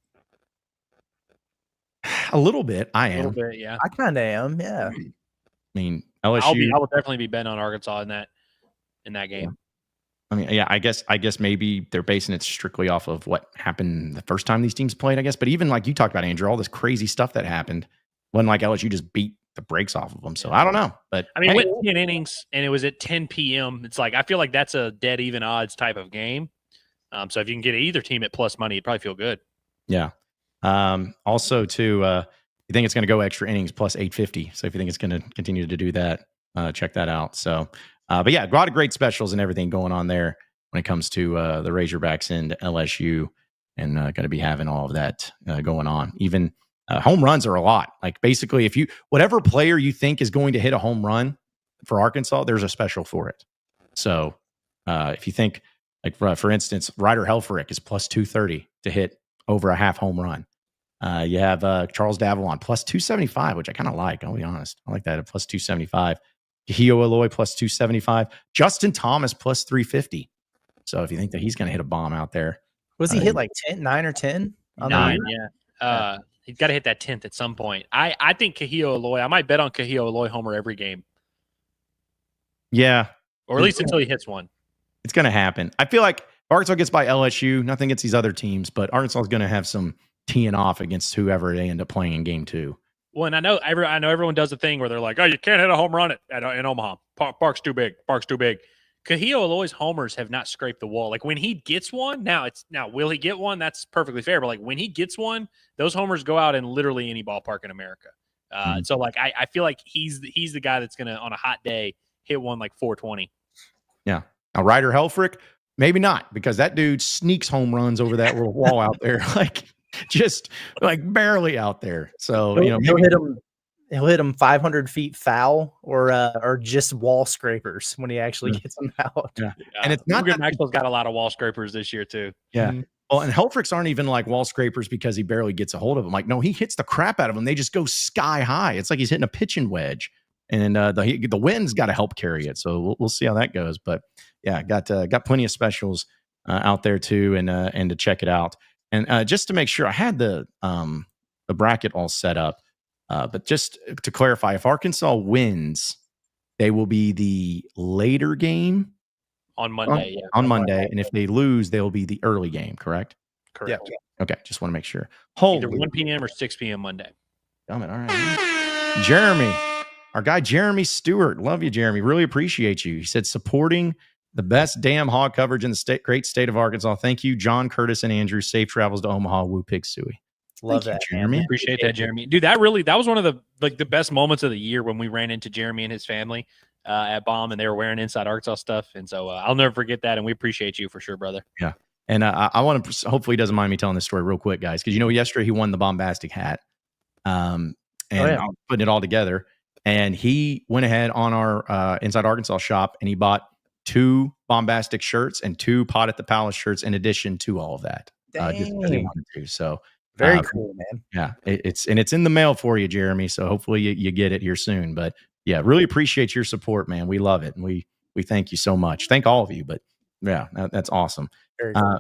A little bit. I am. A little bit, yeah. I kind of am, yeah. I mean, LSU. I will definitely be betting on Arkansas in that game. Yeah. I mean, yeah, I guess maybe they're basing it strictly off of what happened the first time these teams played, I guess. But even like you talked about, Andrew, all this crazy stuff that happened when like LSU just beat the brakes off of them. So I don't know. But I mean, it went 10 innings and it was at 10 p.m. It's like I feel like that's a dead even odds type of game. So if you can get either team at plus money, you'd probably feel good. Yeah. Also, too, you think it's going to go extra innings plus 850. So if you think it's going to continue to do that, check that out. So, but yeah, a lot of great specials and everything going on there when it comes to the Razorbacks and LSU, and going to be having all of that going on. Even home runs are a lot. Like basically, if whatever player you think is going to hit a home run for Arkansas, there's a special for it. So if you think, like for instance, Ryder Helfrich is plus 230 to hit over a half home run. You have Charles Davalon plus 275, which I kind of like. I'll be honest. I like that at plus 275. Kahio Eloy plus 275. Justin Thomas plus 350. So if you think that he's going to hit a bomb out there. Was he hit like 9 or 10? 9, yeah. He's got to hit that 10th at some point. I think Kahio Eloy, I might bet on Kahio Eloy homer every game. Yeah. Or at least until he hits one. It's going to happen. I feel like Arkansas gets by LSU. Nothing against these other teams, but Arkansas is going to have some teeing off against whoever they end up playing in game 2. Well, and I know everyone does the thing where they're like, oh, you can't hit a home run in Omaha. Park's too big. Park's too big. Kahio Eloy's homers have not scraped the wall. Like when he gets one, now will he get one? That's perfectly fair. But like when he gets one, those homers go out in literally any ballpark in America. So like I feel like he's the guy that's gonna on a hot day hit one like 420. Yeah. Now Ryder Helfrich, maybe not, because that dude sneaks home runs over that little wall out there, like just like barely out there. So he'll hit him 500 feet foul or just wall scrapers when he actually gets them out. Yeah. And it's not that Maxwell's got a lot of wall scrapers this year too. Yeah. Mm-hmm. Well, and Helfrich's aren't even like wall scrapers because he barely gets a hold of them. Like, no, he hits the crap out of them. They just go sky high. It's like he's hitting a pitching wedge, and the wind's got to help carry it. So we'll see how that goes. But yeah, got plenty of specials out there too, and to check it out. And just to make sure, I had the bracket all set up. But just to clarify, if Arkansas wins, they will be the later game on Monday. On Monday. And if they lose, they'll be the early game, correct? Correct. Yeah. Okay. Just want to make sure. Either 1 p.m. or 6 p.m. Monday. Damn it. All right. Jeremy, our guy, Jeremy Stewart. Love you, Jeremy. Really appreciate you. He said, supporting the best damn hog coverage in the great state of Arkansas. Thank you, John, Curtis, and Andrew. Safe travels to Omaha. Woo Pig Suey. Love that, Jeremy. Appreciate that, Jeremy. Dude, that was one of the best moments of the year when we ran into Jeremy and his family at Baum, and they were wearing Inside Arkansas stuff. And so I'll never forget that, and we appreciate you for sure, brother. Yeah. And I want to, hopefully he doesn't mind me telling this story real quick, guys, because yesterday he won the Bombastic hat, and I'm putting it all together. And he went ahead on our Inside Arkansas shop, and he bought 2 Bombastic shirts and 2 Pot at the Palace shirts in addition to all of that. Just because he wanted to. So very cool, man. Yeah, it's in the mail for you, Jeremy. So hopefully you get it here soon. But yeah, really appreciate your support, man. We love it, and we thank you so much. Thank all of you. But yeah, that's awesome. Very cool.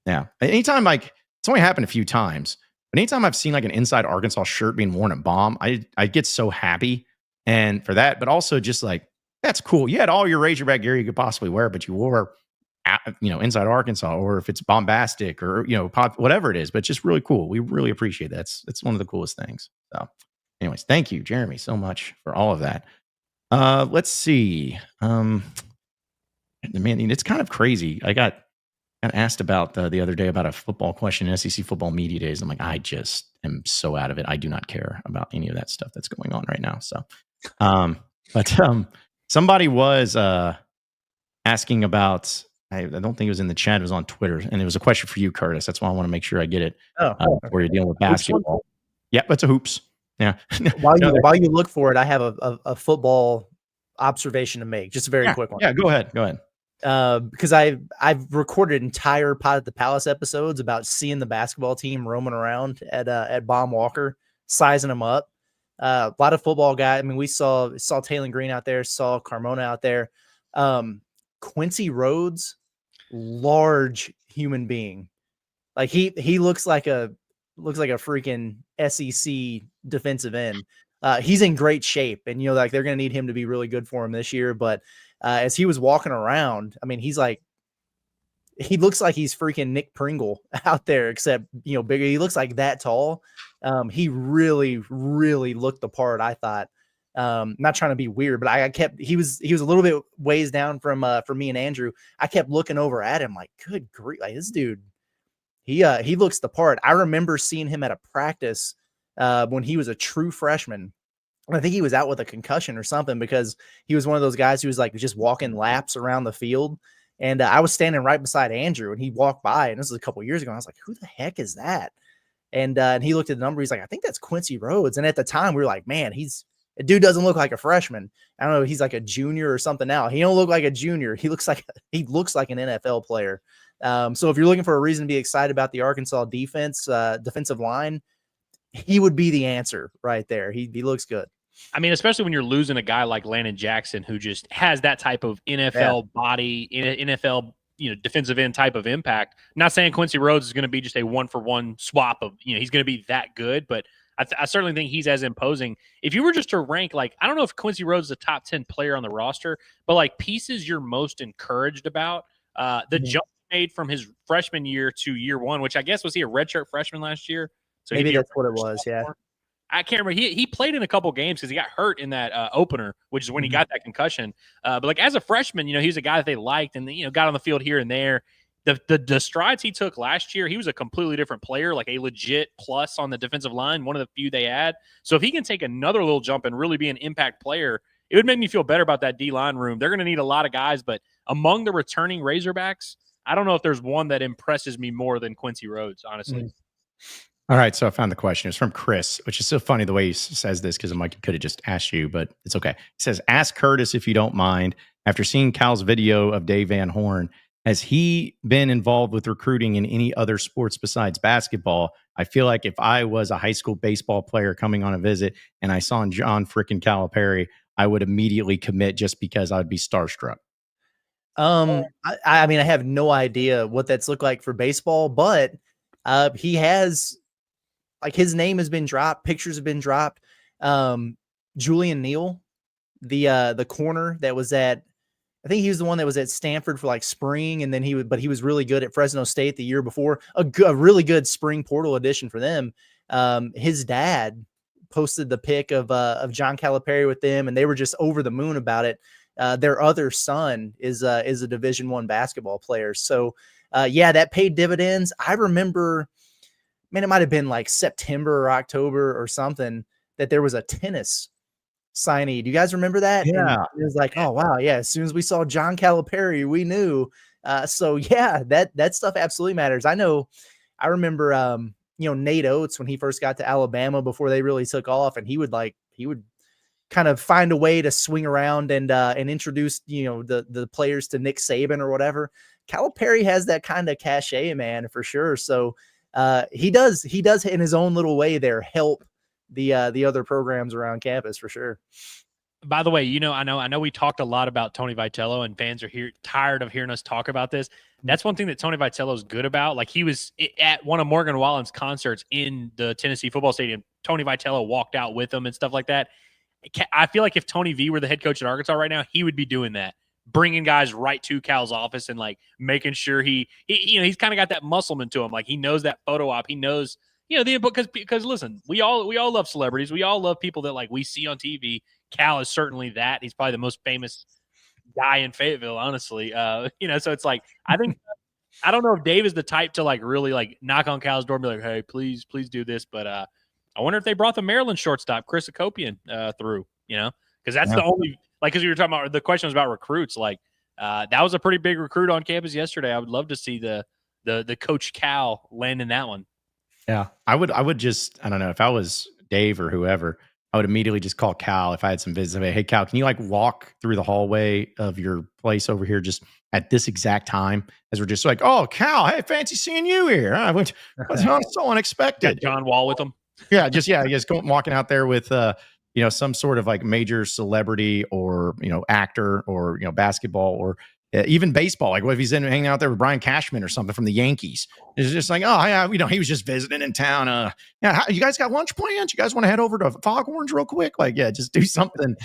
Yeah, anytime, like, it's only happened a few times, but anytime I've seen like an Inside Arkansas shirt being worn at Baum, I get so happy, and for that, but also just like, that's cool. You had all your Razorback gear you could possibly wear, but you wore, Inside Arkansas, or if it's Bombastic or, whatever it is, but just really cool. We really appreciate that. It's one of the coolest things. So anyways, thank you, Jeremy, so much for all of that. Let's see. Man, it's kind of crazy. I got got asked about the other day about a football question in SEC football media days. I'm like, I just am so out of it. I do not care about any of that stuff that's going on right now. So, but somebody was asking about. I don't think it was in the chat. It was on Twitter, and it was a question for you, Curtis. That's why I want to make sure I get it before you're dealing with basketball. Yep, it's a hoops. Yeah. While you look for it, I have a football observation to make. Just a very quick one. Yeah, go ahead. Because I've recorded entire Pod at the Palace episodes about seeing the basketball team roaming around at Baum Walker, sizing them up. A lot of football guys. I mean, we saw Taylor Green out there, saw Carmona out there. Quincy Rhodes, large human being. Like he looks like a freaking SEC defensive end. He's in great shape, and like they're going to need him to be really good for him this year. But as he was walking around, I mean, he looks like he's freaking Nick Pringle out there, except bigger. He looks like that tall. He really, really looked the part, I thought. Not trying to be weird, but he was a little bit ways down from me and Andrew. I kept looking over at him like, good grief, like this dude. He looks the part. I remember seeing him at a practice when he was a true freshman. I think he was out with a concussion or something, because he was one of those guys who was like just walking laps around the field. And I was standing right beside Andrew, and he walked by, and this was a couple years ago. And I was like, who the heck is that? And he looked at the number. He's like, I think that's Quincy Rhodes. And at the time we were like, man, a dude doesn't look like a freshman. I don't know. He's like a junior or something now. He don't look like a junior. He looks like an NFL player. So if you're looking for a reason to be excited about the Arkansas defensive line, he would be the answer right there. He looks good. I mean, especially when you're losing a guy like Landon Jackson, who just has that type of NFL body, NFL, defensive end type of impact. Not saying Quincy Rhodes is going to be just a 1-for-1 swap of, he's going to be that good, but I certainly think he's as imposing. If you were just to rank, like, I don't know if Quincy Rhodes is a top 10 player on the roster, but like pieces you're most encouraged about, the jump made from his freshman year to year one, which I guess was he a redshirt freshman last year? So maybe that's what it was. Yeah. I can't remember. He played in a couple games because he got hurt in that opener, which is when he got that concussion. But like as a freshman, he was a guy that they liked and got on the field here and there. The strides he took last year, he was a completely different player, like a legit plus on the defensive line, one of the few they had. So if he can take another little jump and really be an impact player, it would make me feel better about that D-line room. They're going to need a lot of guys, but among the returning Razorbacks, I don't know if there's one that impresses me more than Quincy Rhodes, honestly. All right, so I found the question. It's from Chris, which is so funny the way he says this, because Mike could have just asked you, but it's okay. He says, ask Curtis if you don't mind. After seeing Cal's video of Dave Van Horn, has he been involved with recruiting in any other sports besides basketball? I feel like if I was a high school baseball player coming on a visit and I saw John frickin' Calipari, I would immediately commit just because I would be starstruck. I mean, I have no idea what that's looked like for baseball, but he has, like, his name has been dropped, pictures have been dropped. Julian Neal, the corner that was at, I think he was the one that was at Stanford for like spring, and then he was really good at Fresno State the year before. A really good spring portal addition for them. His dad posted the pic of John Calipari with them, and they were just over the moon about it. Their other son is a Division I basketball player. So that paid dividends. I remember, man, it might have been like September or October or something, that there was a tennis signee. Do you guys remember that? Yeah. And it was like, oh wow, yeah. As soon as we saw John Calipari, we knew. So yeah, that stuff absolutely matters. I remember Nate Oates when he first got to Alabama before they really took off, and he would kind of find a way to swing around and introduce the players to Nick Saban or whatever. Calipari has that kind of cachet, man, for sure. So he does in his own little way there help the other programs around campus for sure. By the way, I know we talked a lot about Tony Vitello, and fans are tired of hearing us talk about this. That's one thing that Tony Vitello is good about. Like, he was at one of Morgan Wallen's concerts in the Tennessee football stadium. Tony Vitello walked out with him and stuff like that. I feel like if Tony V were the head coach at Arkansas right now, he would be doing that, bringing guys right to Cal's office and like making sure he's kind of got that muscleman to him. Like, he knows that photo op. He knows, because listen, we all love celebrities. We all love people that like we see on TV. Cal is certainly that. He's probably the most famous guy in Fayetteville, honestly. So it's like, I think I don't know if Dave is the type to like really like knock on Cal's door and be like, hey, please do this. But I wonder if they brought the Maryland shortstop, Chris Akopian, through, because that's the only, like, because you were talking about, the question was about recruits. Like, that was a pretty big recruit on campus yesterday. I would love to see the Coach Cal land in that one. Yeah, I would just, I don't know, if I was Dave or whoever, I would immediately just call Cal if I had some visits. Hey, Cal, can you like walk through the hallway of your place over here just at this exact time? As we're just like, oh, Cal, hey, fancy seeing you here. What's so unexpected? Got John Wall with them. Yeah, just walking out there with some sort of like major celebrity or actor or basketball or even baseball. Like, what if he's hanging out there with Brian Cashman or something from the Yankees? It's just like, oh yeah, he was just visiting in town. You guys got lunch plans? You guys want to head over to Foghorns real quick? Like, yeah, just do something,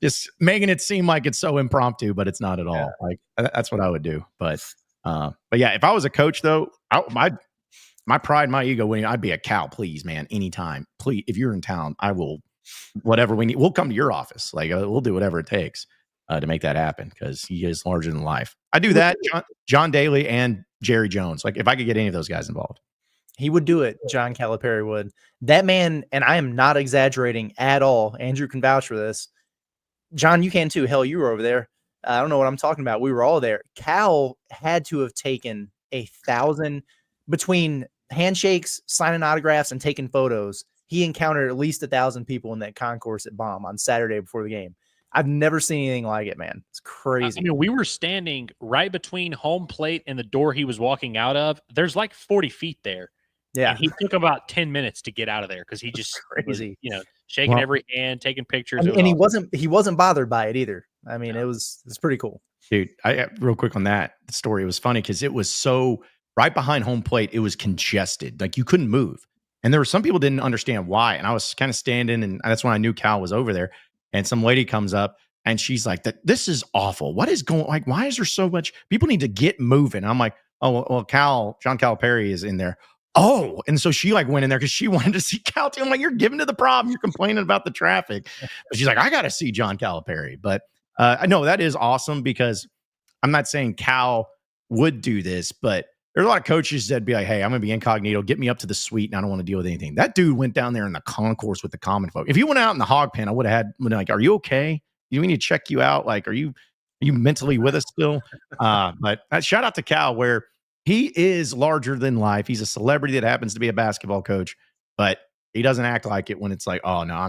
just making it seem like it's so impromptu, but it's not at all. Yeah. Like, that's what I would do. But yeah, if I was a coach though, my pride, my ego, I'd be a Cal, please, man, anytime. Please, if you're in town, I will, whatever we need, we'll come to your office. Like, we'll do whatever it takes to make that happen, because he is larger than life. I do that, John Daly and Jerry Jones. Like, if I could get any of those guys involved. He would do it. John Calipari would. That man, and I am not exaggerating at all. Andrew can vouch for this. John, you can too. Hell, you were over there. I don't know what I'm talking about. We were all there. Cal had to have taken 1,000 between handshakes, signing autographs, and taking photos. He encountered at least 1,000 people in that concourse at Baum on Saturday before the game. I've never seen anything like it, man. It's crazy. I mean, we were standing right between home plate and the door he was walking out of. There's like 40 feet there. Yeah. And he took about 10 minutes to get out of there because he just crazy. Was, shaking every hand, taking pictures. And he wasn't bothered by it either. I mean, it's pretty cool. Dude, real quick on that story, it was funny because it was so right behind home plate, it was congested. Like, you couldn't move. And there were some people didn't understand why. And I was kind of standing, and that's when I knew Cal was over there. And some lady comes up and she's like, this is awful. What is going, like, why is there so much? People need to get moving. I'm like, oh, well, John Calipari is in there. Oh, and so she like went in there because she wanted to see Cal too. I'm like, you're giving to the problem. You're complaining about the traffic. But she's like, I got to see John Calipari. But I know that is awesome, because I'm not saying Cal would do this, but there's a lot of coaches that'd be like, hey, I'm going to be incognito. Get me up to the suite, and I don't want to deal with anything. That dude went down there in the concourse with the common folk. If he went out in the hog pen, I would have been like, are you okay? Do we need to check you out? Like, are you mentally with us still? But shout out to Cal, where he is larger than life. He's a celebrity that happens to be a basketball coach, but he doesn't act like it when it's like, oh no, I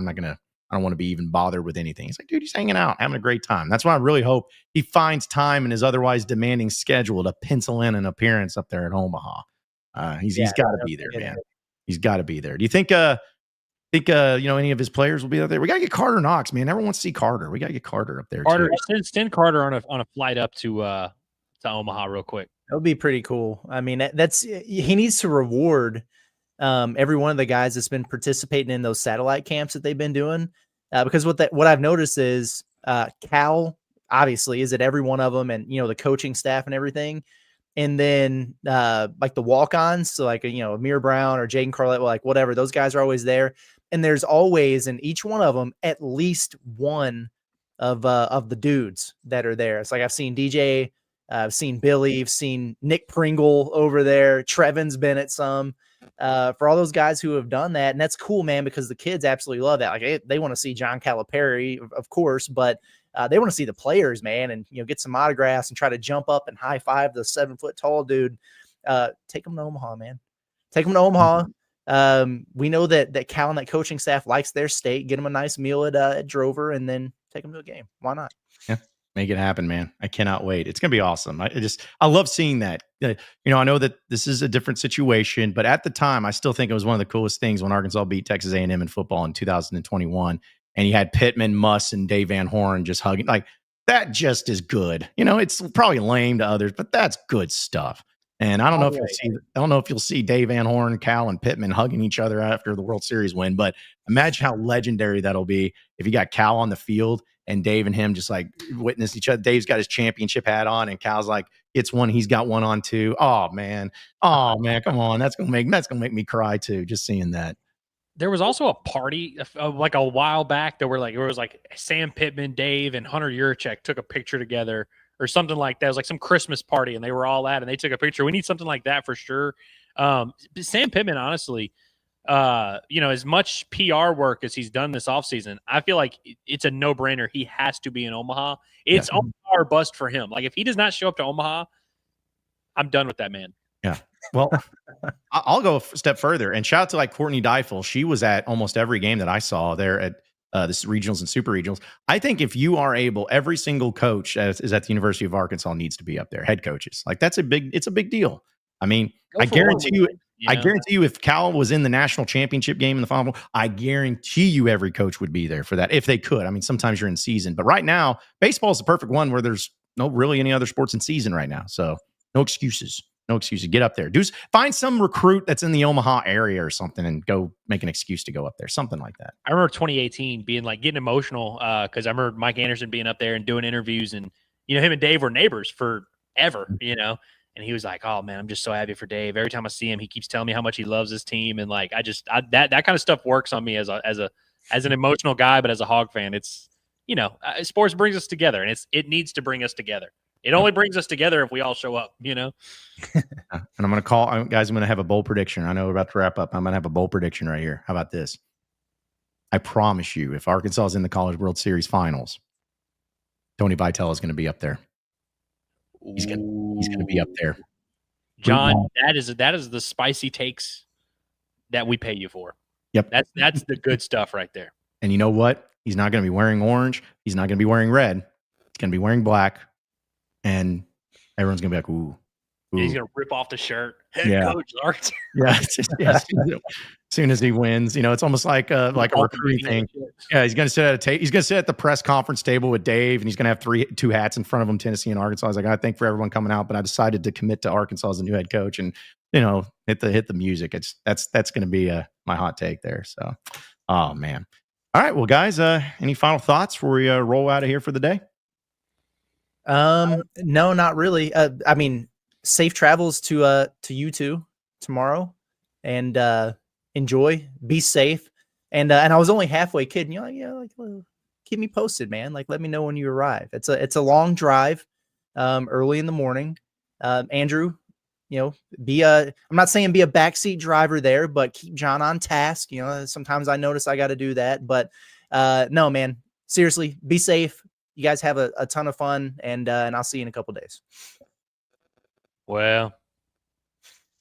don't want to be even bothered with anything. He's like, dude, he's hanging out, having a great time. That's why I really hope he finds time in his otherwise demanding schedule to pencil in an appearance up there at Omaha. He's got to be there, man. He's got to be there. Do you think any of his players will be up there? We got to get Carter Knox, man. Everyone wants to see Carter. We got to get Carter up there. Carter, send Carter on a flight up to Omaha real quick. That would be pretty cool. I mean, he needs to reward every one of the guys that's been participating in those satellite camps that they've been doing. Because what I've noticed is Cal obviously is at every one of them, and the coaching staff and everything. And then like the walk-ons, so like Amir Brown or Jaden Carlett, like whatever, those guys are always there. And there's always in each one of them at least one of the dudes that are there. It's like I've seen DJ, I've seen Billy, I've seen Nick Pringle over there. Trevin's been at some. For all those guys who have done that, and that's cool, man, because the kids absolutely love that. Like they want to see John Calipari, of course, but they want to see the players, man, and get some autographs and try to jump up and high five the 7-foot tall dude. Take them to Omaha, man. Take them to Omaha. We know that Cal and that coaching staff likes their state. Get them a nice meal at Drover, and then take them to a game. Why not? Yeah. Make it happen, man. I cannot wait. It's going to be awesome. I love seeing that. I know that this is a different situation, but at the time, I still think it was one of the coolest things when Arkansas beat Texas A&M in football in 2021. And you had Pittman, Muss, and Dave Van Horn just hugging. Like, that just is good. It's probably lame to others, but that's good stuff. And I don't know if you'll see Dave Van Horn, Cal, and Pittman hugging each other after the World Series win, but imagine how legendary that'll be if you got Cal on the field and Dave and him just like witness each other. Dave's got his championship hat on, and Cal's like, it's one, he's got one on too. Oh man, come on, that's gonna make me cry too, just seeing that. There was also a party like a while back that it was like Sam Pittman, Dave, and Hunter Yurchek took a picture together or something like that. It was like some Christmas party, and they were all at, and they took a picture. We need something like that for sure. Sam Pittman, honestly, as much PR work as he's done this offseason, I feel like it's a no-brainer. He has to be in Omaha. It's Omaha or bust for him. Like, if he does not show up to Omaha, I'm done with that man. Yeah. Well, I'll go a step further and shout out to like Courtney Deifel. She was at almost every game that I saw there at the regionals and super regionals. I think if you are able, every single coach is at the University of Arkansas needs to be up there. Head coaches, like it's a big deal. I mean, I guarantee you. I guarantee you, if Cal was in the national championship game in the final, I guarantee you every coach would be there for that if they could. I mean, sometimes you're in season, but right now, baseball is the perfect one where there's no really any other sports in season right now. So no excuses. No excuses. Get up there. Find some recruit that's in the Omaha area or something and go make an excuse to go up there. Something like that. I remember 2018 being like getting emotional because I remember Mike Anderson being up there and doing interviews, and him and Dave were neighbors forever. And he was like, "Oh man, I'm just so happy for Dave. Every time I see him, he keeps telling me how much he loves his team." And like, that kind of stuff works on me as an emotional guy, but as a Hog fan, it's sports brings us together, and it needs to bring us together. It only brings us together if we all show up, And I'm going to call, guys, I'm going to have a bold prediction. I know we're about to wrap up. I'm going to have a bold prediction right here. How about this? I promise you, if Arkansas is in the College World Series finals, Tony Vitello is going to be up there. He's going to be up there. John, that is the spicy takes that we pay you for. Yep. That's the good stuff right there. And you know what? He's not going to be wearing orange. He's not going to be wearing red. He's going to be wearing black. And everyone's going to be like, ooh. He's going to rip off the shirt. Head coach, Art. As soon as he wins, it's almost like a recruiting thing. Yeah, he's going to sit he's going to sit at the press conference table with Dave, and he's going to have two hats in front of him, Tennessee and Arkansas. He's like, I thank for everyone coming out, but I decided to commit to Arkansas as a new head coach, and hit the music. That's going to be my hot take there. So, oh man. All right, well, guys, any final thoughts before we roll out of here for the day? No, not really. I mean, safe travels to you two tomorrow, and enjoy, be safe. And I was only halfway kidding. Well, keep me posted, man. Like, let me know when you arrive. It's a long drive, early in the morning. Andrew, I'm not saying be a backseat driver there, but keep John on task. Sometimes I notice I got to do that, but no, man, seriously, be safe. You guys have a ton of fun, and I'll see you in a couple days. Well,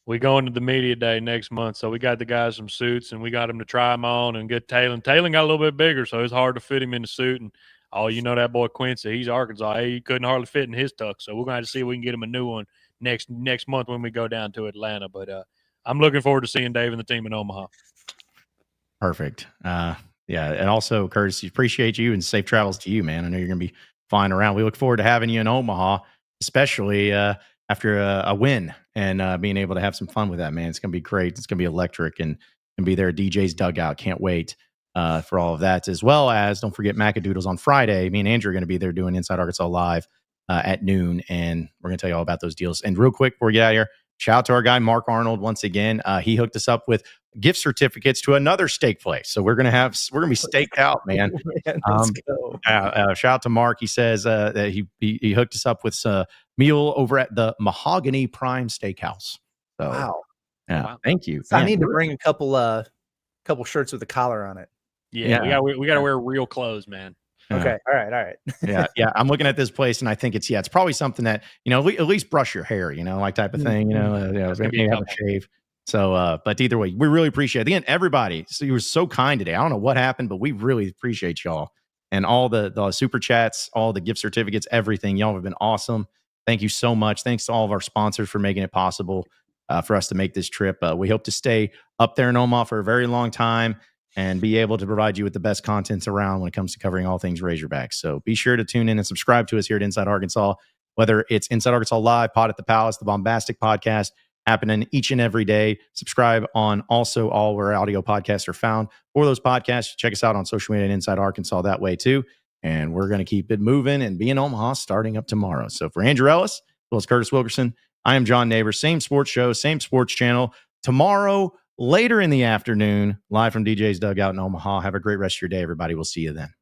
we going to the media day next month, so we got the guys some suits, and we got them to try them on and get Talon. Talon got a little bit bigger, so it's hard to fit him in the suit. And that boy Quincy, he's Arkansas. He couldn't hardly fit in his tux, so we're going to have to see if we can get him a new one next month when we go down to Atlanta. But I'm looking forward to seeing Dave and the team in Omaha. Perfect. Yeah, and also, Curtis, appreciate you and safe travels to you, man. I know you're going to be flying around. We look forward to having you in Omaha, especially after a win and being able to have some fun with that, man. It's going to be great. It's going to be electric and be there at DJ's Dugout. Can't wait for all of that, as well as don't forget Macadoodles on Friday. Me and Andrew are going to be there doing Inside Arkansas Live at noon, and we're going to tell you all about those deals. And real quick, before we get out of here, shout out to our guy, Mark Arnold, once again. He hooked us up with gift certificates to another steak place. So we're going to be staked out, man. Let's go. Shout out to Mark. He says that he hooked us up with a meal over at the Mahogany Prime Steakhouse. So, wow. Yeah. Wow. Thank you. So I need to bring a couple shirts with a collar on it. Yeah. We got to wear real clothes, man. Okay. All right. Yeah. I'm looking at this place, and I think it's probably something that, at least brush your hair, like type of thing, maybe have a shave. So, but either way, we really appreciate it. Again, everybody, so you were so kind today. I don't know what happened, but we really appreciate y'all and all the super chats, all the gift certificates, everything. Y'all have been awesome. Thank you so much. Thanks to all of our sponsors for making it possible for us to make this trip. We hope to stay up there in Omaha for a very long time and be able to provide you with the best contents around when it comes to covering all things Razorbacks. So be sure to tune in and subscribe to us here at Inside Arkansas, whether it's Inside Arkansas Live, Pod at the Palace, the Bombastic Podcast, happening each and every day. Subscribe on also all where audio podcasts are found. For those podcasts, check us out on social media and Inside Arkansas that way too. And we're going to keep it moving and be in Omaha starting up tomorrow. So for Andrew Ellis, as well as Curtis Wilkerson, I am John Neighbors. Same sports show, same sports channel. Tomorrow, later in the afternoon, live from DJ's Dugout in Omaha. Have a great rest of your day, everybody. We'll see you then.